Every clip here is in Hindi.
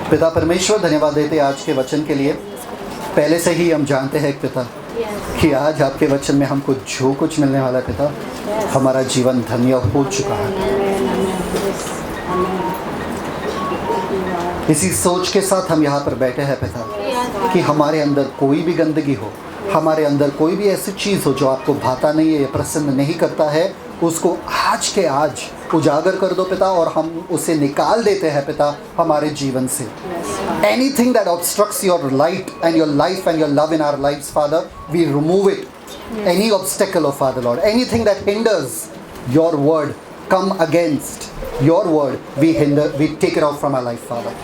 पिता परमेश्वर, धन्यवाद देते आज के वचन के लिए। पहले से ही हम जानते हैं पिता कि आज आपके वचन में हमको जो कुछ मिलने वाला है पिता, हमारा जीवन धन्य हो चुका है। इसी सोच के साथ हम यहाँ पर बैठे हैं पिता कि हमारे अंदर कोई भी गंदगी हो, हमारे अंदर कोई भी ऐसी चीज़ हो जो आपको भाता नहीं है, प्रसन्न नहीं करता है, उसको आज के आज उजागर कर दो पिता, और हम उसे निकाल देते हैं पिता हमारे जीवन से। Anything that obstructs your light and your life and your love in our lives, Father, we remove it. Any obstacle, oh Father Lord, anything that hinders your word, come against your word, we take it out from our life, Father.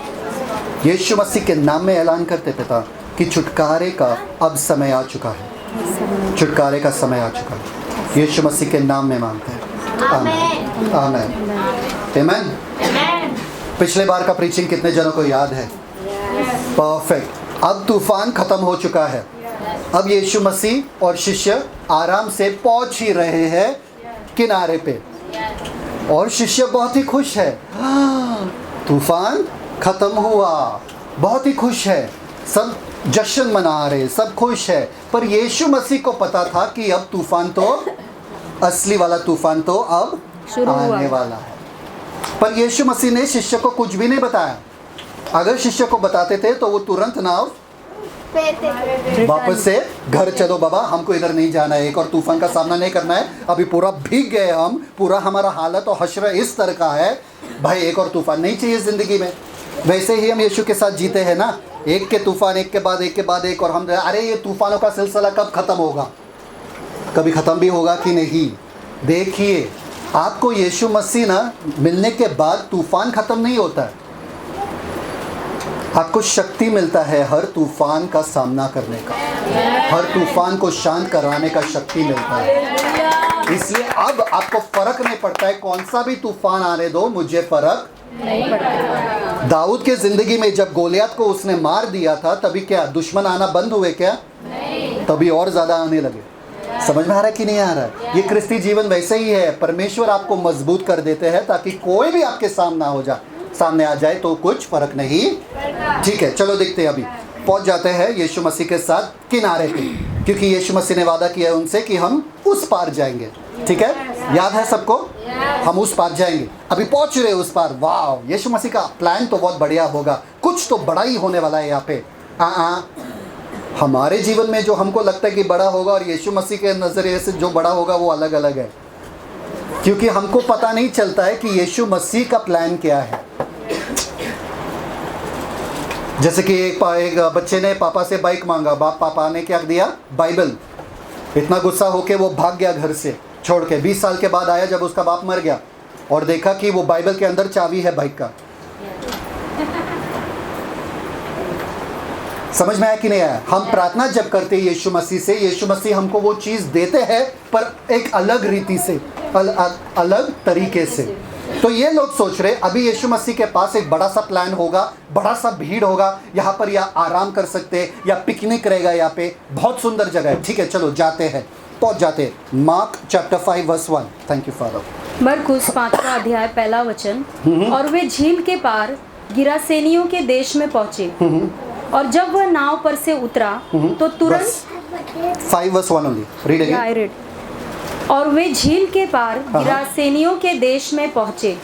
यीशु मसीह के नाम में ऐलान करते पिता कि छुटकारे का अब समय आ चुका है, छुटकारे का समय आ चुका है। यीशु मसीह के नाम में मांगते हैं, आमीन आमीन आमीन। पिछले बार का प्रीचिंग कितने जनों को याद है? परफेक्ट। अब तूफान खत्म हो चुका है, अब यीशु मसीह और शिष्य आराम से पहुंच ही रहे हैं किनारे पे, और शिष्य बहुत ही खुश है। तूफान खत्म हुआ, बहुत ही खुश है, सब जश्न मना रहे, सब खुश है। पर यीशु मसीह को पता था कि अब तूफान तो, असली वाला तूफान तो अब आने वाला है। पर यीशु मसीह ने शिष्य को कुछ भी नहीं बताया। अगर शिष्य को बताते थे तो वो तुरंत नाव वापस से घर चलो बाबा, हमको इधर नहीं जाना है, एक और तूफान का सामना नहीं करना है, अभी पूरा भीग गए हम, पूरा हमारा हालत और हश्र इस तरह का है भाई, एक और तूफान नहीं चाहिए ज़िंदगी में। वैसे ही हम यीशु के साथ जीते हैं ना, एक के तूफान एक के बाद एक के बाद एक, और हम अरे ये तूफानों का सिलसिला कब ख़त्म होगा, कभी ख़त्म भी होगा कि नहीं। देखिए, आपको यीशु मसीह ना मिलने के बाद तूफान ख़त्म नहीं होता है, आपको शक्ति मिलता है हर तूफान का सामना करने का, हर तूफान को शांत कराने का शक्ति मिलता है। इसलिए अब आपको फ़र्क नहीं पड़ता है, कौन सा भी तूफान आने दो, मुझे फ़र्क नहीं पड़ता। दाऊद के ज़िंदगी में जब गोलियत को उसने मार दिया था, तभी क्या दुश्मन आना बंद हुए क्या? नहीं। तभी और ज़्यादा आने लगे। समझ में आ रहा है कि नहीं आ रहा है? ये क्रिस्ती जीवन वैसे ही है, परमेश्वर आपको मजबूत कर देते हैं ताकि कोई भी आपके सामने आ जाए तो कुछ फर्क नहीं। ठीक है, चलो देखते हैं। अभी पहुंच जाते हैं यीशु मसीह के साथ किनारे पे, क्योंकि यीशु मसीह ने वादा किया है उनसे कि हम उस पार जाएंगे। ठीक है, याद है सबको? हम उस पार जाएंगे, अभी पहुंच रहे उस पार। वाह, यीशु मसीह का प्लान तो बहुत बढ़िया होगा, कुछ तो बड़ा ही होने वाला है यहाँ पे। हमारे जीवन में जो हमको लगता है कि बड़ा होगा और यीशु मसीह के नज़रिए से जो बड़ा होगा वो अलग अलग है, क्योंकि हमको पता नहीं चलता है कि यीशु मसीह का प्लान क्या है। जैसे कि एक बच्चे ने पापा से बाइक मांगा, पापा ने क्या दिया? बाइबल। इतना गुस्सा होके वो भाग गया घर से छोड़ के। 20 साल के बाद आया जब उसका बाप मर गया और देखा कि वो बाइबल के अंदर चाबी है बाइक का। समझ में आया कि नहीं आया? हम प्रार्थना जब करते हैं यीशु मसीह से, यीशु मसीह हमको वो चीज़ देते हैं, पर एक अलग रीति से, अलग तरीके से। तो ये लोग सोच रहे अभी यीशु मसीह के पास एक बड़ा सा प्लान होगा, बड़ा सा भीड़ होगा यहाँ पर, या आराम कर सकते हैं, या पिकनिक रहेगा यहाँ पे, बहुत सुंदर जगह है। ठीक है, चलो जाते हैं, पहुँच जाते हैं। Mark chapter 5 verse 1। Thank you father. मरकुस 5वां अध्याय पहला वचन। और वे झील के पार गिरासेनियों के देश में पहुँचे, और जब वह नाव पर से उतरा तो तुरंत 5 वर्स 1 ओनली, रीड अगेन। और वे झील के पार गिरासेनियों के देश में पहुंचे।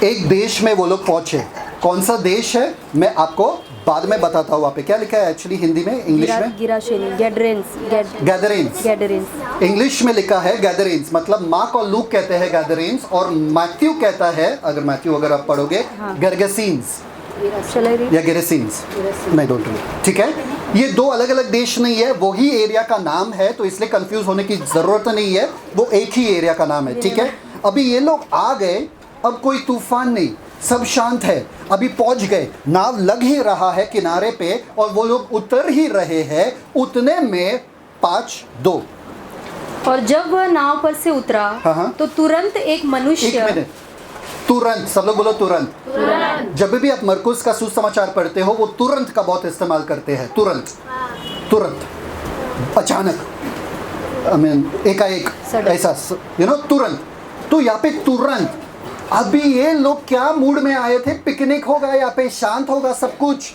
एक देश में वो लोग पहुंचे। कौन सा देश है मैं आपको बाद में बताता हूँ। वहाँ पे क्या लिखा है एक्चुअली हिंदी में, इंग्लिश में? गिरासेनी, गैदरेंस। इंग्लिश में लिखा है गैदरेंस, मतलब मार्क और लूक कहते हैं गैदरेंस, और मैथ्यू कहता है, अगर आप पढ़ोगे, गर्गेसीन्स या गेरेसीन्स, नहीं डोंट नो। ठीक है, ये दो अलग अलग देश नहीं है, वो ही एरिया का नाम है, तो इसलिए कंफ्यूज होने की ज़रूरत नहीं है, वो एक ही एरिया का नाम है। ठीक है, अभी ये लोग आ गए, अब कोई तूफान नहीं, सब शांत है, अभी पहुंच गए, नाव लग ही रहा है किनारे पे, और वो लोग उतर ही रहे हैं। उतने में 5:2। और जब वह नाव पर से उतरा तो तुरंत एक मनुष्य, तुरंत, सब लोग बोलो तुरंत। जब भी आप मरकुस का सुसमाचार पढ़ते हो, वो तुरंत का बहुत इस्तेमाल करते हैं। तुरंत, अचानक, एकाएक, ऐसा, तुरंत। तो यहाँ पे तुरंत अभी ये लोग क्या मूड में आए थे, पिकनिक होगा यहाँ पे, शांत होगा सब कुछ।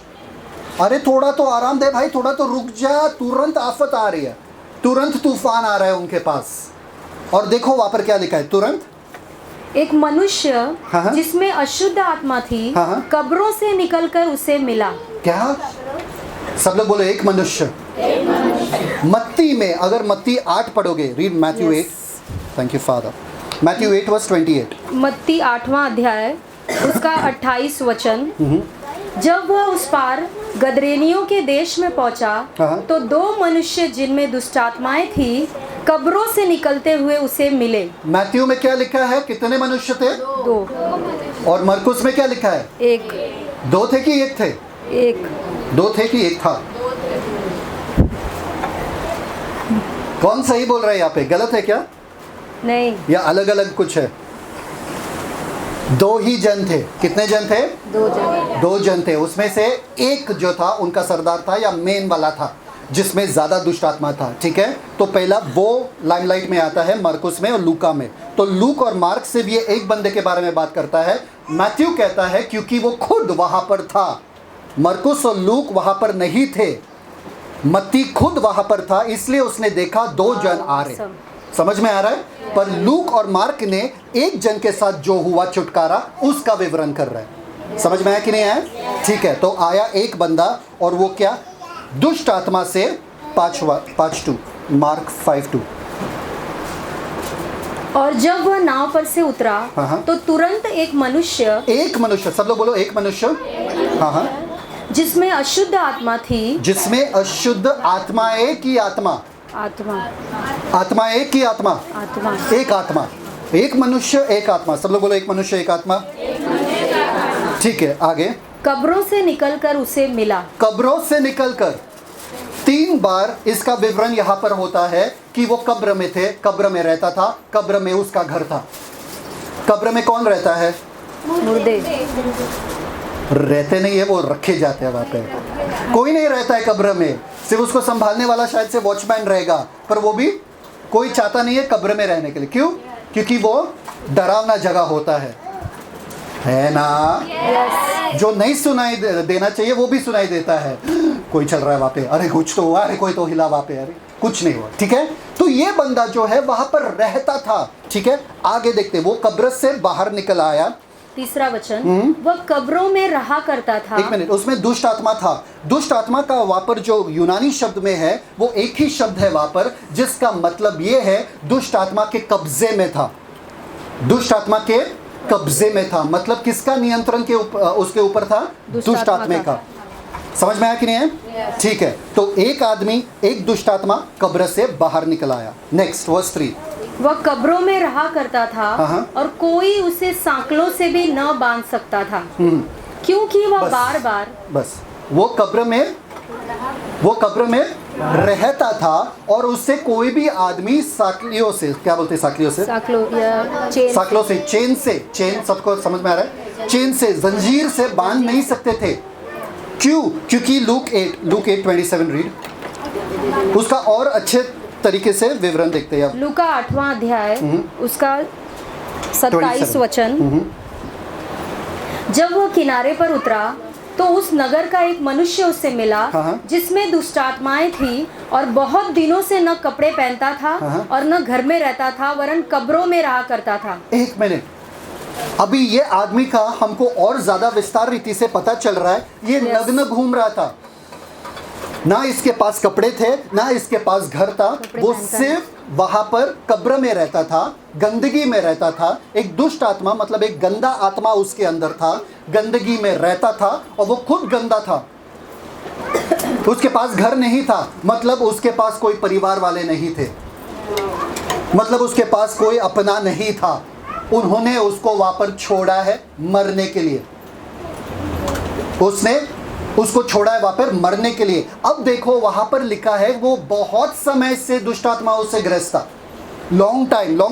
अरे थोड़ा तो आराम दे भाई, थोड़ा तो रुक जा, तुरंत आफत आ रही है, तुरंत तूफान आ रहा है उनके पास। और देखो वहां पर क्या लिखा है, तुरंत एक मनुष्य जिसमें अशुद्ध आत्मा थी कब्रों से निकलकर उसे मिला। क्या? सब लोग बोलो एक मनुष्य। मत्ती में, अगर मत्ती 8 पढ़ोगे, read Matthew 8, thank you father, Matthew 8 verse 28। मत्ती 8वां अध्याय उसका 28 वचन। जब वह उस पार गदरेनियों के देश में पहुंचा तो 2 मनुष्य जिनमें दुष्टात्माएं थी कब्रों से निकलते हुए उसे मिले। मैथ्यू में क्या लिखा है, कितने मनुष्य थे? 2। और मरकुस में क्या लिखा है? 1। 2 थे कि 1 थे? 1। 2 थे कि 1 था? कौन सही बोल रहा है यहाँ पे, गलत है क्या? नहीं, या अलग अलग कुछ है? 2 ही जन थे। कितने जन थे? 2 जन। 2 जन थे, उसमें से एक जो था उनका सरदार था या मेन वाला था जिसमें ज्यादा दुष्ट आत्मा था। ठीक है, तो पहला वो लाइमलाइट में आता है मरकुस में और लूका में। तो लूक और मार्क से भी ये एक बंदे के बारे में बात करता है। मैथ्यू कहता है क्योंकि वो खुद वहां पर था, मरकुस और लूक वहां पर नहीं थे, मत्ती खुद वहां पर था, इसलिए उसने देखा 2 जन आ रहे। समझ में आ रहा है? पर लूक और मार्क ने एक जन के साथ जो हुआ छुटकारा उसका विवरण कर रहे हैं। समझ में आया कि नहीं आया? ठीक है, तो आया एक बंदा और वो क्या, दुष्ट आत्मा से 5:2 मार्क 5:2। और जब वह नाव पर से उतरा तो तुरंत एक मनुष्य, सब लोग बोलो एक मनुष्य, जिसमें अशुद्ध आत्मा थी, जिसमें अशुद्ध आत्माएं की आत्मा, आत्माएं की आत्मा, एक आत्मा, एक मनुष्य एक आत्मा, सब लोग बोलो एक मनुष्य एक आत्मा। ठीक है, आगे। कब्रों से निकलकर उसे मिला। कब्रों से निकलकर 3 बार इसका विवरण यहाँ पर होता है कि वो कब्र में थे, कब्र में रहता था, कब्र में उसका घर था। कब्र में कौन रहता है? मुर्दे रहते नहीं है, वो रखे जाते हैं वहाँ पे। कोई नहीं रहता है कब्र में, सिर्फ उसको संभालने वाला शायद से वॉचमैन रहेगा, पर वो भी कोई चाहता नहीं है कब्र में रहने के लिए। क्यों? क्योंकि वो डरावना जगह होता है ना? जो नहीं सुनाई देना चाहिए वो भी सुनाई देता है। कोई चल रहा है वहाँ पे, अरे कुछ तो हुआ, अरे कोई तो हिला वहाँ पे, अरे कुछ नहीं हुआ। ठीक है, तो ये बंदा जो है वहां पर रहता था। ठीक है, आगे देखते, वो कब्र से बाहर निकल आया। 3रा वचन, वह कब्रों में रहा करता था। 1 मिनट, उसमें दुष्ट आत्मा था। दुष्ट आत्मा का वहां पर जो यूनानी शब्द में है वो एक ही शब्द है वहां पर, जिसका मतलब ये है दुष्ट आत्मा के कब्जे में था। दुष्ट आत्मा के कब्जे में था, मतलब किसका नियंत्रण के उसके ऊपर था? दुष्ट आत्मा का। समझ में आया कि नहीं है? ठीक है, तो एक आदमी, एक दुष्ट आत्मा कब्र से बाहर निकल आया। Next verse 3। वह कब्रों में रहा करता था और कोई उसे सांकलों से भी न बांध सकता था, क्योंकि वह बार बार, बस वो कब्र में रहता था और उससे कोई भी आदमी साकलियों से, क्या बोलते हैं साकलियों से? साकलों से, चेन, सबको समझ में आ रहा है? चेन से, जंजीर से बांध नहीं सकते थे। क्यों? क्योंकि लूक 8:27 रीड, उसका और अच्छे तरीके से विवरण देखते हैं। लूका 8वां अध्याय उसका 27 वचन। जब वह किनारे पर उतरा तो उस नगर का एक मनुष्य उससे मिला जिसमें दुष्ट आत्माएं थी और बहुत दिनों से न कपड़े पहनता था और न घर में रहता था, वरन कब्रों में रहा करता था। 1 मिनट, अभी ये आदमी का हमको और ज्यादा विस्तार रीति से पता चल रहा है। ये नग्न घूम रहा था, ना इसके पास कपड़े थे, ना इसके पास घर था, वो सिर्फ वहां पर कब्र में रहता था, गंदगी में रहता था। एक दुष्ट आत्मा, मतलब एक गंदा आत्मा उसके अंदर था, गंदगी में रहता था और वो खुद गंदा था। उसके पास घर नहीं था, मतलब उसके पास कोई परिवार वाले नहीं थे, मतलब उसके पास कोई अपना नहीं था। उन्होंने उसको वहां पर छोड़ा है मरने के लिए, उसने उसको छोड़ा है वहां पर मरने के लिए। अब देखो वहां पर लिखा है वो बहुत समय से दुष्ट आत्मा उससे ग्रस्त था। लॉन्ग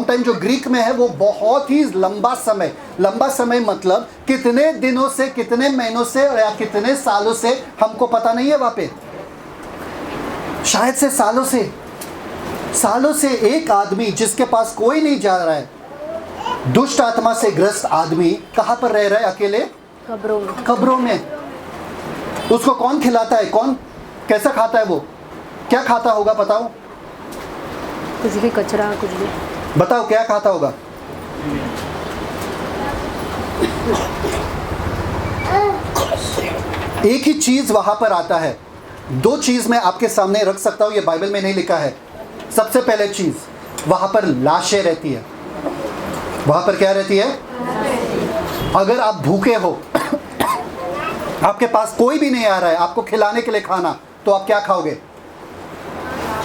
टाइम जो ग्रीक में है वो बहुत ही लंबा समय मतलब कितने दिनों से, कितने महीनों से या कितने सालों से हमको पता नहीं है। वहां पे शायद से सालों से एक आदमी जिसके पास कोई नहीं जा रहा है, दुष्ट आत्मा से ग्रस्त आदमी कहाँ पर रह रहा है? अकेले कब्रों में। कब्रों में। उसको कौन खिलाता है? कौन कैसा खाता है? वो क्या खाता होगा? बताओ, कुछ भी, कचरा, कुछ भी। बताओ क्या खाता होगा? एक ही चीज वहां पर आता है। दो चीज मैं आपके सामने रख सकता हूं, ये बाइबल में नहीं लिखा है। सबसे पहले चीज, वहां पर लाशें रहती है। वहां पर क्या रहती है? अगर आप भूखे हो, आपके पास कोई भी नहीं आ रहा है आपको खिलाने के लिए खाना, तो आप क्या खाओगे?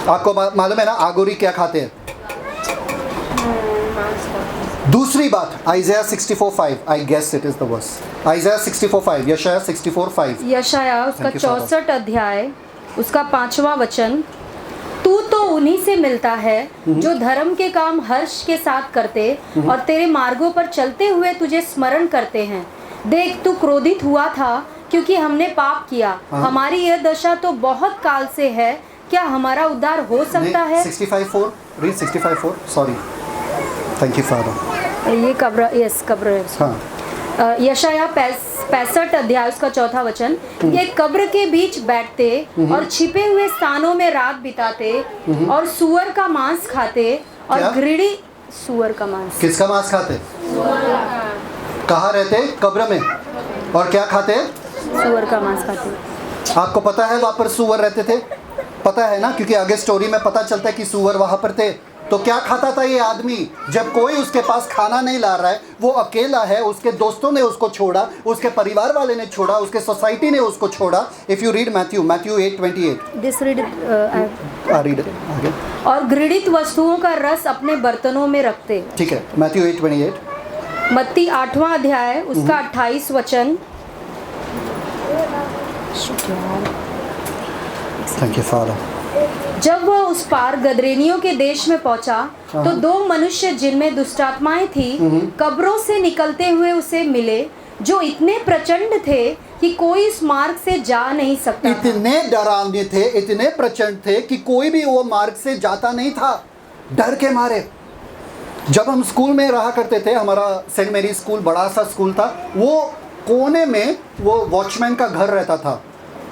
आपको मालूम है ना आगोरी क्या खाते हैं? दूसरी बात, Isaiah 64:5, I guess it is the verse. Isaiah 64:5, यशाया 64:5, यशाया उसका 64 अध्याय उसका 5वां वचन, तू तो उन्हीं से मिलता है जो धर्म के काम हर्ष के साथ करते और तेरे मार्गों पर चलते हुए तुझे स्मरण करते हैं। देख, तू क्रोधित हुआ था क्योंकि हमने पाप किया। हमारी यह दशा तो बहुत काल से है, क्या हमारा उद्धार हो सकता है? 65:4, read 65:4, sorry, thank you father. ये कब्र, यस कब्र है। हाँ, यशाया 65 अध्याय उसका 4था वचन, ये कब्र के बीच बैठते और छिपे हुए स्थानों में रात बिताते और सुअर का मांस खाते और क्या? घृणी सुअर का मांस। किसका मांस खाते? कहाँ रहते? कब्र में। और क्या खाते? सुअर का मांस खाते। आपको पता है वहां पर सुअर रहते थे? पता है ना, क्योंकि आगे स्टोरी में पता चलता है कि सुअर वहां पर थे। तो क्या खाता था ये आदमी? जब कोई उसके पास खाना नहीं ला रहा है, वो अकेला है, उसके दोस्तों ने उसको छोड़ा, उसके परिवार वाले ने छोड़ा, उसके सोसाइटी ने उसको छोड़ा। If you read Matthew 8:28, this read read आगे। और घृणित वस्तुओं का रस अपने बर्तनों में रखते। ठीक है, मैथ्यू 8:28। मत्ती 8वां अध्याय उसका 28 वचन, थैंक यू फादर। जब वह उस पार गदरेनियों के देश में पहुंचा तो दो मनुष्य जिनमें दुष्टात्माएं थी कब्रों से निकलते हुए उसे मिले, जो इतने प्रचंड थे कि कोई उस मार्ग से जा नहीं सकता। इतने डरावने थे, इतने प्रचंड थे कि कोई भी वो मार्ग से जाता नहीं था, डर के मारे। जब हम स्कूल में रहा करते थे, हमारा सेंट मेरी स्कूल बड़ा सा स्कूल था, वो कोने में वो वॉचमैन का घर रहता था,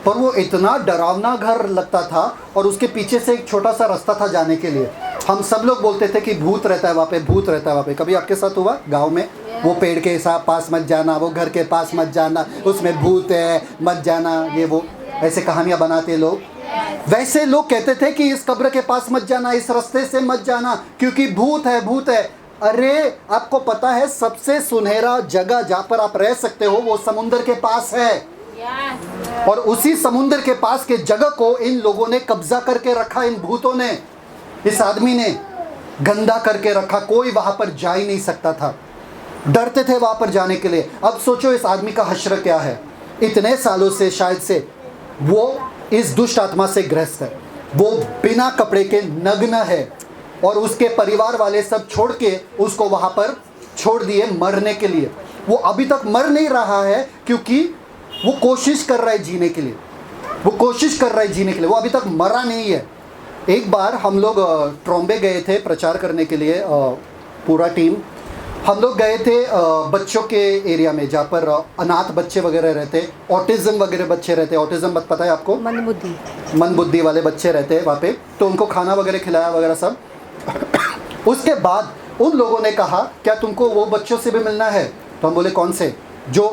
पर वो इतना डरावना घर लगता था और उसके पीछे से एक छोटा सा रास्ता था जाने के लिए। हम सब लोग बोलते थे कि भूत रहता है वहाँ पे, भूत रहता है वहाँ पे। कभी आपके साथ हुआ गांव में? वो पेड़ के पास मत जाना, वो घर के पास मत जाना, उसमें भूत है, मत जाना, ये वो ऐसे कहानियाँ बनाते लोग। वैसे लोग कहते थे कि इस कब्र के पास मत जाना, इस रास्ते से मत जाना, क्योंकि भूत है, भूत है। अरे आपको पता है सबसे सुनहरा जगह जहाँ पर आप रह सकते हो वो समुंदर के पास है। और उसी समुंदर के पास के जगह को इन लोगों ने कब्जा करके रखा, इन भूतों ने, इस आदमी ने गंदा करके रखा। कोई वहां पर जा ही नहीं सकता था, डरते थे वहां पर जाने के लिए। अब सोचो इस आदमी का हश्र क्या है। इतने सालों से शायद से वो इस दुष्ट आत्मा से ग्रस्त है, वो बिना कपड़े के नग्न है और उसके परिवार वाले सब छोड़ के उसको वहां पर छोड़ दिए मरने के लिए। वो अभी तक मर नहीं रहा है क्योंकि वो कोशिश कर रहा है जीने के लिए, वो कोशिश कर रहा है जीने के लिए, वो अभी तक मरा नहीं है। एक बार हम लोग ट्रॉम्बे गए थे प्रचार करने के लिए, पूरा टीम हम लोग गए थे बच्चों के एरिया में जहाँ पर अनाथ बच्चे वगैरह रहते, ऑटिज्म वगैरह बच्चे रहते। ऑटिज्म पता है आपको? मंदबुद्धि वाले बच्चे रहते हैं वहाँ पे। तो उनको खाना वगैरह खिलाया वगैरह सब। उसके बाद उन लोगों ने कहा क्या तुमको वो बच्चों से भी मिलना है? तो हम बोले कौन से? जो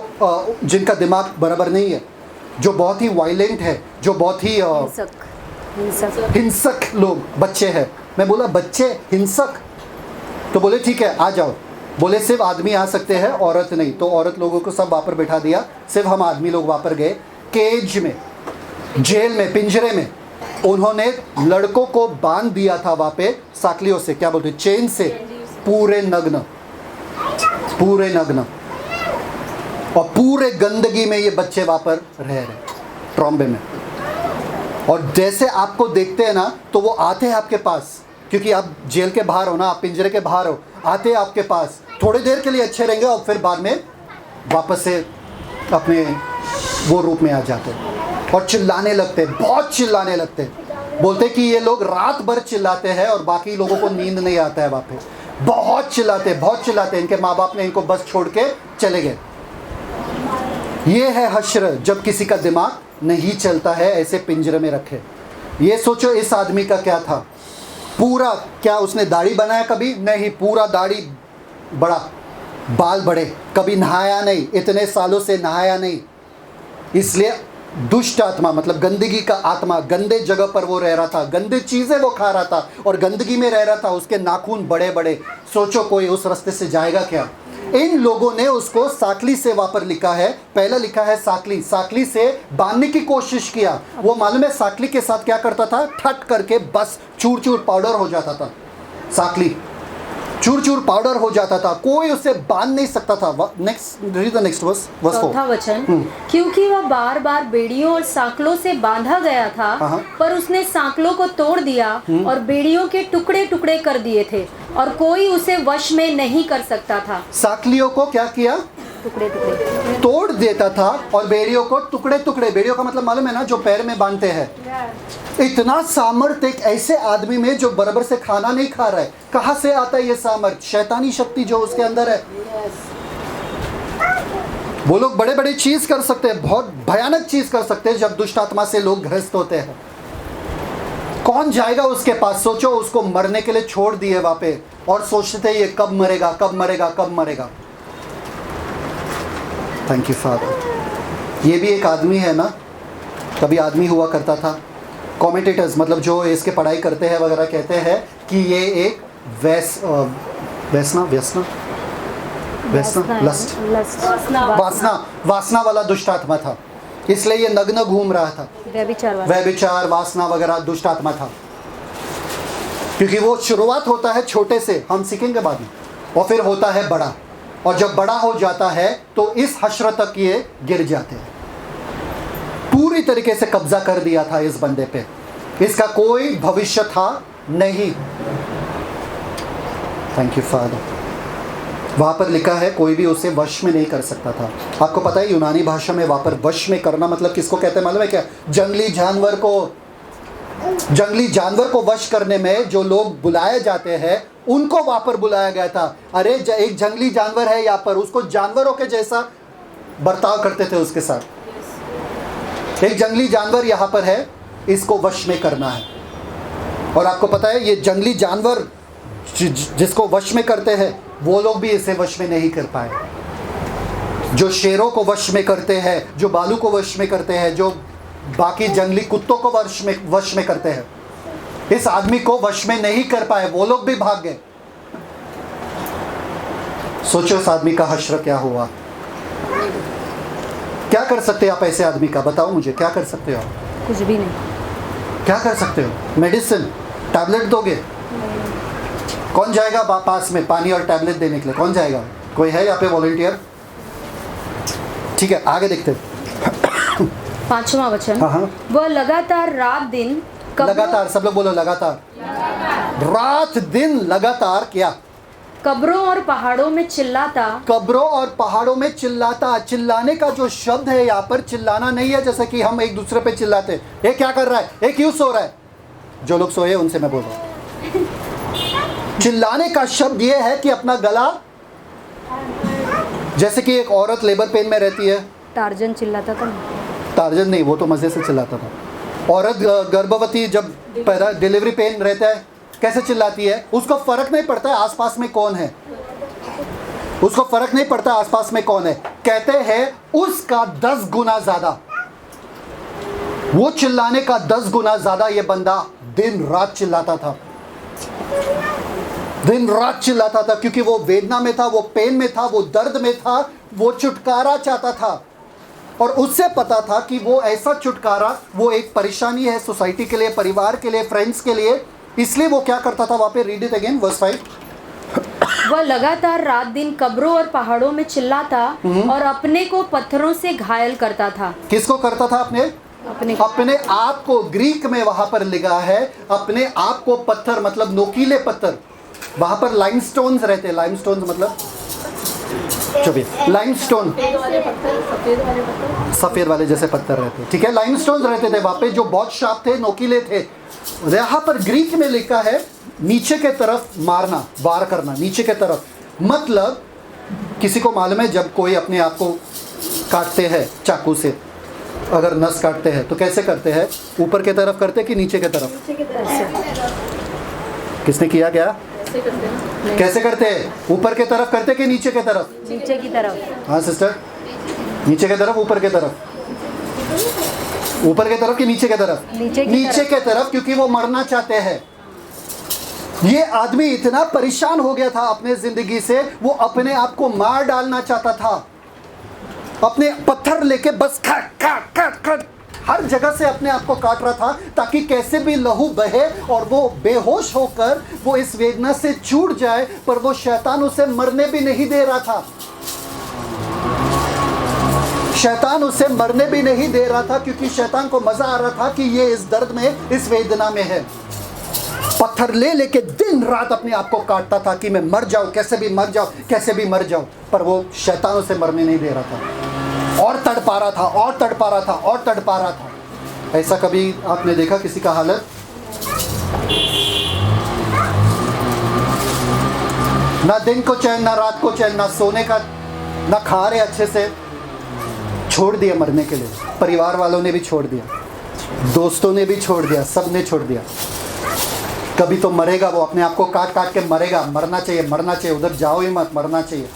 जिनका दिमाग बराबर नहीं है, जो बहुत ही वायलेंट है, जो बहुत ही हिंसक लोग बच्चे हैं। मैं बोला बच्चे हिंसक? तो बोले ठीक है आ जाओ। बोले सिर्फ आदमी आ सकते हैं, औरत नहीं। तो औरत लोगों को सब वहाँ पर बैठा दिया, सिर्फ हम आदमी लोग वहाँ पर गए। केज में, जेल में, पिंजरे में उन्होंने लड़कों को बांध दिया था वहाँ पे साकलियों से, क्या बोलते, चेन से, पूरे नग्न, पूरे नग्न, और पूरे गंदगी में ये बच्चे वहाँ पर रह रहे ट्रॉम्बे में। और जैसे आपको देखते हैं ना तो वो आते हैं आपके पास, क्योंकि आप जेल के बाहर हो ना, आप पिंजरे के बाहर हो, आते हैं आपके पास, थोड़ी देर के लिए अच्छे रहेंगे और फिर बाद में वापस से अपने वो रूप में आ जाते हैं और चिल्लाने लगते, बहुत चिल्लाने लगते। बोलते कि ये लोग रात भर चिल्लाते हैं और बाकी लोगों को नींद नहीं आता है वहाँ पे। बहुत चिल्लाते, इनके माँ बाप ने इनको बस छोड़ के चले गए। ये है हश्र, जब किसी का दिमाग नहीं चलता है, ऐसे पिंजरे में रखे। ये सोचो इस आदमी का क्या था, पूरा, क्या उसने दाढ़ी बनाया कभी? नहीं, पूरा दाढ़ी बड़ा, बाल बड़े, कभी नहाया नहीं, इतने सालों से नहाया नहीं। इसलिए दुष्ट आत्मा मतलब गंदगी का आत्मा, गंदे जगह पर वो रह रहा था, गंदे चीज़ें वो खा रहा था और गंदगी में रह रहा था। उसके नाखून बड़े बड़े। सोचो कोई उस रास्ते से जाएगा क्या? इन लोगों ने उसको साकली से वहाँ पर लिखा है, पहला लिखा है साकली से बांधने की कोशिश किया। वो मालूम है साकली के साथ क्या करता था? ठट करके बस चूर चूर पाउडर हो जाता था। साकली चूर चूर पाउडर हो जाता था, कोई उसे बांध नहीं सकता था। नेक्स्ट वर्स 4 वचन, क्योंकि वह बार बार बेड़ियों और सांकलों से बांधा गया था, पर उसने सांकलों को तोड़ दिया और बेड़ियों के टुकड़े टुकड़े कर दिए थे और कोई उसे वश में नहीं कर सकता था। साकलियों को क्या किया? टुकड़े टुकड़े तोड़ देता था और बेड़ियों को टुकड़े टुकड़े, बेड़ियों का मतलब मालूम है ना, जो पैर में बांधते हैं। इतना सामर्थ्य एक ऐसे आदमी में जो बराबर से खाना नहीं खा रहा है, कहां से आता है ये सामर्थ्य? शैतानी शक्ति जो उसके अंदर है। वो लोग बड़े बड़े चीज कर सकते हैं, बहुत भयानक चीज कर सकते हैं जब दुष्ट आत्मा से लोग ग्रस्त होते हैं। कौन जाएगा उसके पास? सोचो, उसको मरने के लिए छोड़ दिए वहां पे और सोचते थे ये कब मरेगा, कब मरेगा, कब मरेगा। Thank you father. ये भी एक आदमी है ना, कभी आदमी हुआ करता था। कमेंटेटर्स मतलब जो इसके पढ़ाई करते हैं वगैरह कहते हैं कि ये एक वासना वाला दुष्ट आत्मा था, इसलिए ये नग्न घूम रहा था। व्यभिचार, वासना वगैरह दुष्ट आत्मा था, क्योंकि वो शुरुआत होता है छोटे से, हम सीखेंगे बाद में, और फिर होता है बड़ा, और जब बड़ा हो जाता है तो इस हश्र तक ये गिर जाते हैं। पूरी तरीके से कब्जा कर दिया था इस बंदे पे, इसका कोई भविष्य था नहीं। Thank you father. वहां पर लिखा है कोई भी उसे वश में नहीं कर सकता था। आपको पता है यूनानी भाषा में वहां पर वश में करना मतलब किसको कहते हैं मालूम है क्या? जंगली जानवर को वश करने में जो लोग बुलाए जाते हैं उनको वहां पर बुलाया गया था। अरे एक जंगली जानवर है यहाँ पर, उसको जानवरों के जैसा बर्ताव करते थे उसके साथ। एक जंगली जानवर यहाँ पर है, इसको वश में करना है। और आपको पता है ये जंगली जानवर जिसको वश में करते हैं वो लोग भी इसे वश में नहीं कर पाए। जो शेरों को वश में करते हैं, जो भालू को वश में करते हैं, जो बाकी जंगली कुत्तों को वश में करते हैं, इस आदमी को वश में नहीं कर पाए, वो लोग भी भाग गए। सोचो इस आदमी का हश्र क्या हुआ। क्या कर सकते हो आप ऐसे आदमी का? बताओ मुझे, क्या कर सकते हो आप? कुछ भी नहीं। क्या कर सकते हो? मेडिसिन, टैबलेट दोगे? कौन जाएगा पास में पानी और टैबलेट देने के लिए? कौन जाएगा? कोई है यहाँ पे वॉलंटियर? ठीक है, आगे देखते हैं। 5वां वचन, वह लगातार रात दिन, लगातार, सब लोग बोलो लगातार, रात दिन लगातार क्या? कब्रों और पहाड़ों में चिल्लाता। कब्रों और पहाड़ों में चिल्लाता। चिल्लाने का जो शब्द है यहाँ पर चिल्लाना नहीं है जैसे कि हम एक दूसरे पे चिल्लाते, ये क्या कर रहा है, ये क्यों सो रहा है। जो लोग सोए उनसे मैं बोल रहा हूँ। चिल्लाने का शब्द ये है कि अपना गला, जैसे कि एक औरत लेबर पेन में रहती है। टार्जन चिल्लाता था। टार्जन नहीं, वो तो मजे से चिल्लाता था। औरत गर्भवती जब पैदा डिलीवरी पेन रहता है कैसे चिल्लाती है? उसको फर्क नहीं पड़ता है आसपास में कौन है, उसको फर्क नहीं पड़ता आसपास में कौन है। कहते हैं उसका 10 गुना ज्यादा, वो चिल्लाने का 10 गुना ज्यादा ये बंदा दिन रात चिल्लाता था। दिन रात चिल्लाता था क्योंकि वो वेदना में था, वो पेन में था, वो दर्द में था, वो छुटकारा चाहता था। और उससे पता था कि वो ऐसा छुटकारा, वो एक परेशानी है सोसाइटी के लिए, परिवार के लिए, फ्रेंड्स के लिए। इसलिए वो क्या करता था? वहां पे रीड इट अगेन, वर्स 5। वह लगातार रात दिन कब्रों और पहाड़ों में चिल्लाता और अपने को पत्थरों से घायल करता था। किसको करता था? अपने आप को। ग्रीक में वहां पर लिखा है अपने आप को पत्थर, मतलब नोकीले पत्थर। वहां पर लाइमस्टोन्स रहते हैं। लाइमस्टोन्स मतलब चुपिए। लाइमस्टोन, सफेद वाले जैसे पत्थर रहते, ठीक है, लाइमस्टोन रहते थे वहाँ पे जो बहुत शार्प थे, नोकीले थे। यहाँ पर ग्रीक में लिखा है नीचे के तरफ मारना, वार करना नीचे के तरफ। मतलब किसी को मालूम है जब कोई अपने आप को काटते हैं चाकू से, अगर नस काटते हैं तो कैसे करते हैं? ऊपर के तरफ करते कि नीचे के तरफ? किसने किया क्या? कैसे करते हैं? ऊपर के तरफ करते कि नीचे के तरफ? नीचे की तरफ। हाँ सिस्टर, नीचे के तरफ ऊपर के तरफ? ऊपर के तरफ कि नीचे के तरफ? नीचे के तरफ, क्योंकि वो मरना चाहते हैं। ये आदमी इतना परेशान हो गया था अपने जिंदगी से, वो अपने आप को मार डालना चाहता था। अपने पत्थर लेके बस काट काट काट काट हर जगह से अपने आप को काट रहा था, ताकि कैसे भी लहू बहे और वो बेहोश होकर वो इस वेदना से छूट जाए। पर वो शैतान उसे मरने भी नहीं दे रहा था। शैतान उसे मरने भी नहीं दे रहा था, क्योंकि शैतान को मजा आ रहा था कि ये इस दर्द में, इस वेदना में है। पत्थर ले लेके दिन रात अपने आप को काटता था कि मैं मर जाऊं, कैसे भी मर जाऊं, कैसे भी मर जाऊं। पर वो शैतान उसे मरने नहीं दे रहा था, और तड़पा रहा था, और तड़पा रहा था, और तड़पा रहा था। ऐसा कभी आपने देखा किसी का हालत? ना दिन को चैन, ना रात को चैन, ना सोने का, ना खा रहे अच्छे से, छोड़ दिया मरने के लिए। परिवार वालों ने भी छोड़ दिया, दोस्तों ने भी छोड़ दिया, सब ने छोड़ दिया। कभी तो मरेगा, वो अपने आप को काट काट के मरेगा। मरना चाहिए, मरना चाहिए, उधर जाओ ही मत, मरना चाहिए।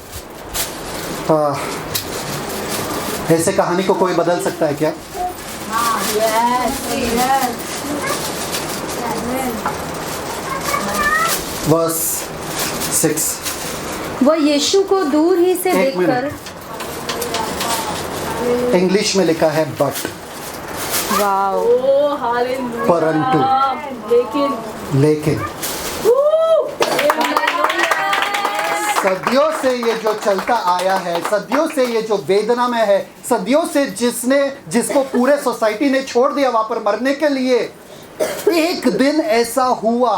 ऐसे कहानी को कोई बदल सकता है क्या? वर्स 6, वह यीशु को दूर ही से देखकर, इंग्लिश में लिखा है बट, वाओ, परंतु, लेकिन सदियों से ये जो चलता आया है, सदियों से ये जो वेदना में है, सदियों से जिसको पूरे सोसाइटी ने छोड़ दिया वहां पर मरने के लिए, एक दिन ऐसा हुआ,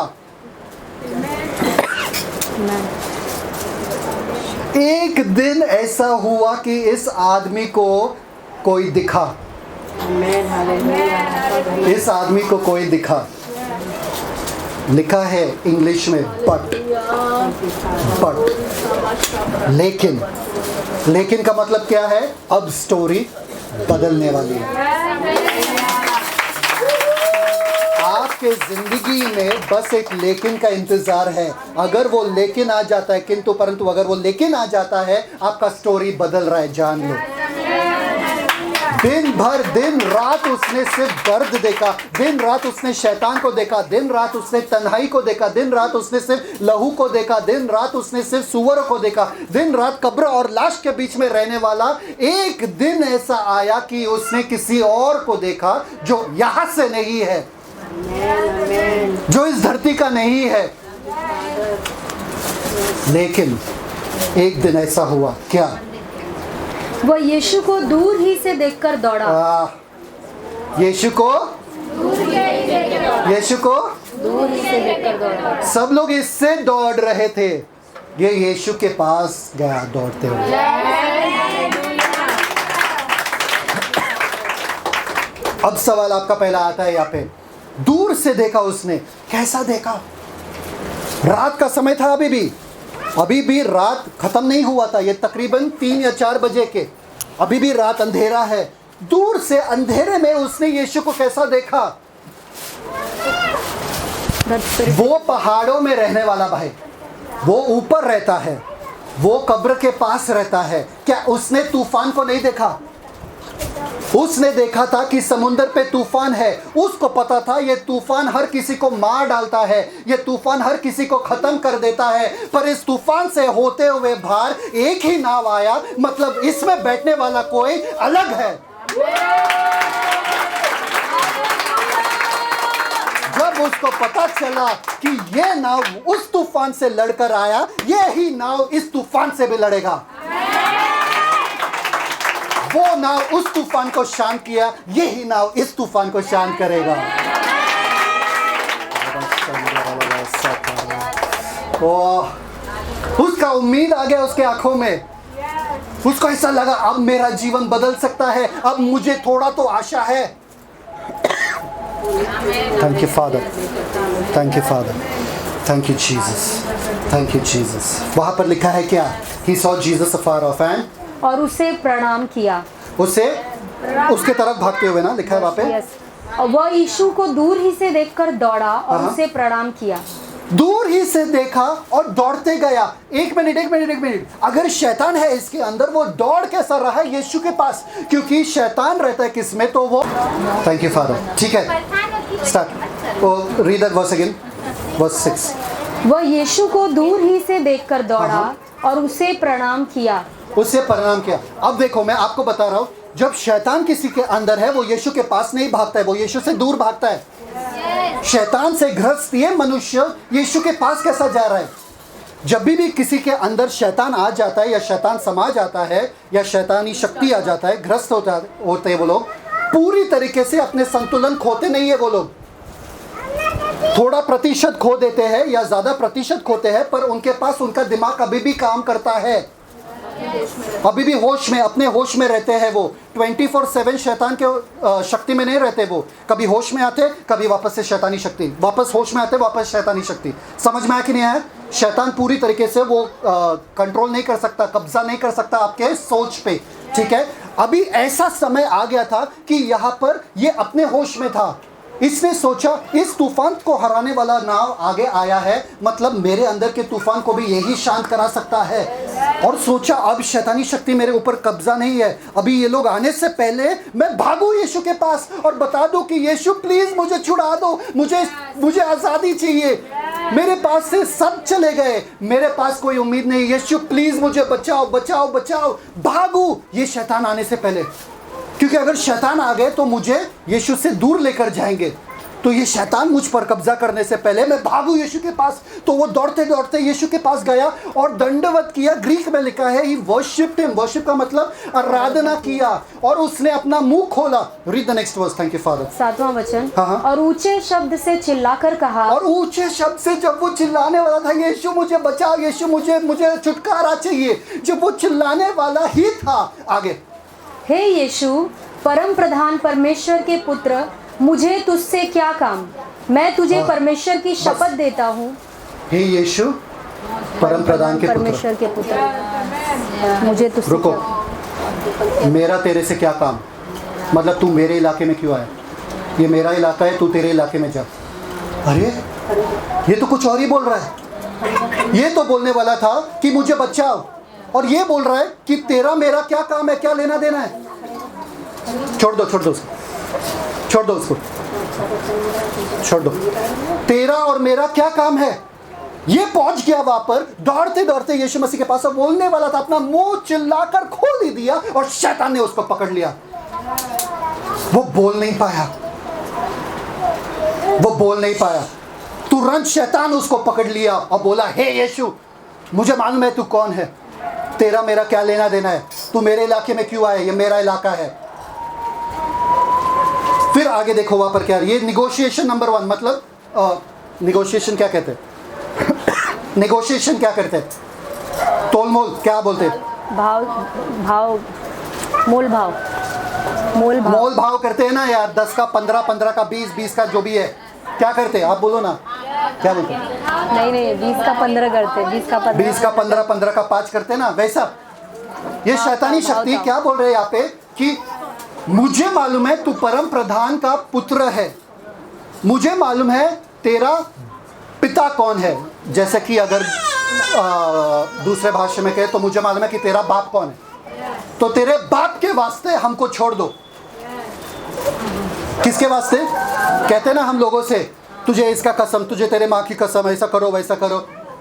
एक दिन ऐसा हुआ कि इस आदमी को कोई दिखा, इस आदमी को कोई दिखा। लिखा है इंग्लिश में बट, लेकिन, लेकिन का मतलब क्या है? अब स्टोरी बदलने वाली है। आपके जिंदगी में बस एक लेकिन का इंतजार है। अगर वो लेकिन आ जाता है, किंतु परंतु अगर वो लेकिन आ जाता है, आपका स्टोरी बदल रहा है, जान लो। दिन भर दिन रात उसने सिर्फ दर्द देखा, दिन रात उसने शैतान को देखा, दिन रात उसने तन्हाई को देखा, दिन रात उसने सिर्फ लहू को देखा, दिन रात उसने सिर्फ सुअरों को देखा, दिन रात कब्र और लाश के बीच में रहने वाला। एक दिन ऐसा आया कि उसने किसी और को देखा जो यहाँ से नहीं है, जो इस धरती का नहीं है। लेकिन एक दिन ऐसा हुआ, क्या? वह यीशु को दूर ही से देखकर दौड़ा। यीशु को, यीशु को दूर ही से देखकर दौड़ा। सब लोग इससे दौड़ रहे थे, ये यीशु के पास गया दौड़ते हुए। अब सवाल आपका पहला आता है यहाँ पे, दूर से देखा उसने, कैसा देखा? रात का समय था, अभी भी रात खत्म नहीं हुआ था, ये तकरीबन 3 या 4 बजे के, अभी भी रात अंधेरा है। दूर से अंधेरे में उसने यीशु को कैसा देखा? वो पहाड़ों में रहने वाला भाई, वो ऊपर रहता है, वो कब्र के पास रहता है। क्या उसने तूफान को नहीं देखा? उसने देखा था कि समुद्र पे तूफान है। उसको पता था ये तूफान हर किसी को मार डालता है, ये तूफान हर किसी को खत्म कर देता है। पर इस तूफान से होते हुए बाहर एक ही नाव आया, मतलब इसमें बैठने वाला कोई अलग है। जब उसको पता चला कि ये नाव उस तूफान से लड़कर आया, ये ही नाव इस तूफान से भी लड़ेगा। वो नाव उस तूफान को शांत किया, यही नाव इस तूफान को शांत करेगा। उसका उम्मीद आ गया उसके आंखों में। उसको ऐसा लगा अब मेरा जीवन बदल सकता है, अब मुझे थोड़ा तो आशा है। Thank you father, thank you father, thank you Jesus, thank you Jesus. वहां पर लिखा है क्या? He saw Jesus afar off and, और उसे प्रणाम किया। उसे उसके तरफ भागते हुए ना, लिखा है वहां पे। यस, और वह यीशु को दूर ही से देखकर दौड़ा और उसे प्रणाम किया। दूर ही से देखा और दौड़ते गया। एक मिनट, अगर शैतान है इसके अंदर, वो दौड़ कैसा रहा है यीशु के पास? क्योंकि शैतान रहता है किसमें? तो वो, थैंक यू फादर, ठीक है, start. Read that verse again, verse 6। वह यीशु को दूर ही से देखकर दौड़ा और उसे प्रणाम किया। उसे प्रणाम किया। अब देखो, मैं आपको बता रहा हूं, जब शैतान किसी के अंदर है, वो यीशु के पास नहीं भागता है, वो यीशु से दूर भागता है। शैतान से ग्रस्त ये मनुष्य यीशु के पास कैसा जा रहा है? जब भी किसी के अंदर शैतान आ जाता है, या शैतान समा जाता है, या शैतानी शक्ति आ जाता है, ग्रस्त होते हैं वो लोग, पूरी तरीके से अपने संतुलन खोते नहीं है वो लोग। थोड़ा प्रतिशत खो देते हैं या ज्यादा प्रतिशत खोते हैं, पर उनके पास उनका दिमाग अभी भी काम करता है, अभी भी होश में, अपने होश में रहते हैं। वो 24/7 शैतान के शक्ति में नहीं रहते। वो कभी होश में आते, कभी वापस से शैतानी शक्ति, वापस होश में आते, वापस शैतानी शक्ति। समझ में आया कि नहीं आया? शैतान पूरी तरीके से वो कंट्रोल नहीं कर सकता, कब्जा नहीं कर सकता आपके सोच पे, ठीक है। अभी ऐसा समय आ गया था कि यहाँ पर ये अपने होश में था। इसने सोचा इस तूफान को हराने वाला नाव आगे आया है, मतलब मेरे अंदर के तूफान को भी यही शांत करा सकता है। और सोचा अब शैतानी शक्ति मेरे ऊपर कब्जा नहीं है, अभी ये लोग आने से पहले मैं भागूं यीशु के पास और बता दूं कि यीशु प्लीज मुझे छुड़ा दो, मुझे आज़ादी चाहिए, मेरे पास से सब चले गए, मेरे पास कोई उम्मीद नहीं, यीशु प्लीज मुझे बचाओ बचाओ बचाओ। भागूं ये शैतान आने से पहले, क्योंकि अगर शैतान आ गए तो मुझे यीशु से दूर लेकर जाएंगे। तो ये शैतान मुझ पर कब्जा करने से पहले मैं भागूं यीशु के पास। तो वो दौड़ते दौड़ते यीशु के पास गया और दंडवत किया। ग्रीक में लिखा है ही वर्शिप्ड हिम, वर्शिप का मतलब आराधना किया, और उसने अपना मुंह खोला। Read the next verse, thank you father. 7वां वचन, हाँ। और ऊंचे शब्द से चिल्लाकर कहा, और ऊंचे शब्द से जब वो चिल्लाने वाला था, यीशु मुझे बचाओ, यीशु मुझे छुटकारा चाहिए, जब वो चिल्लाने वाला ही था, आगे, हे यीशु परम प्रधान परमेश्वर के पुत्र, मुझे तुझसे क्या काम, मैं तुझे परमेश्वर की शपथ देता हूँ। हे यीशु परम प्रधान के परमेश्वर के पुत्र, मुझे तुझसे रुको, मेरा तेरे से क्या काम? मतलब तू मेरे इलाके में क्यों आया? ये मेरा इलाका है, तू तेरे इलाके में जा। अरे ये तो कुछ और ही बोल रहा है। ये तो बोलने वाला था कि मुझे बचाओ, और ये बोल रहा है कि तेरा मेरा क्या काम है, क्या लेना देना है? छोड़ दो उसको, छोड़ दो उसको, छोड़ दो। तेरा और मेरा क्या काम है? ये पहुंच गया वहां पर दौड़ते दौड़ते यीशु मसीह के पास, और बोलने वाला था, अपना मुंह चिल्लाकर खोल ही दिया, और शैतान ने उसको पकड़ लिया। वो बोल नहीं पाया, वो बोल नहीं पाया। तुरंत शैतान उसको पकड़ लिया और बोला, हे यीशु मुझे मालूम है तू कौन है, तेरा मेरा क्या लेना देना है, तू मेरे इलाके में क्यों आया, ये मेरा इलाका है। फिर आगे देखो वहां पर क्या, ये निगोशिएशन नंबर 1, मतलब निगोशिएशन क्या कहते हैं? निगोशिएशन क्या करते हैं? तोलमोल क्या बोलते हैं? मोल भाव करते हैं ना यार, 10 का 15, 15 का 20, 20 का जो भी है, क्या करते हैं? आप बोलो ना, क्या बोलते हैं? नहीं 20 का 15 करते, 20 का 15, 20 का 15, 15 का 5 करते हैं ना, वैसा। ये शैतानी शक्ति क्या बोल रहे हैं यहाँ पे कि मुझे मालूम है तू परम प्रधान का पुत्र है, मुझे मालूम है तेरा पिता कौन है। जैसे कि अगर दूसरे भाषा में कहे तो मुझे मालूम है कि तेरा बाप कौन है, तो तेरे बाप के वास्ते हमको छोड़ दो। किसके वास्ते? कहते ना हम लोगों से, तुझे इसका कसम, तुझे तेरे माँ की कसम, ऐसा करो वैसा करो।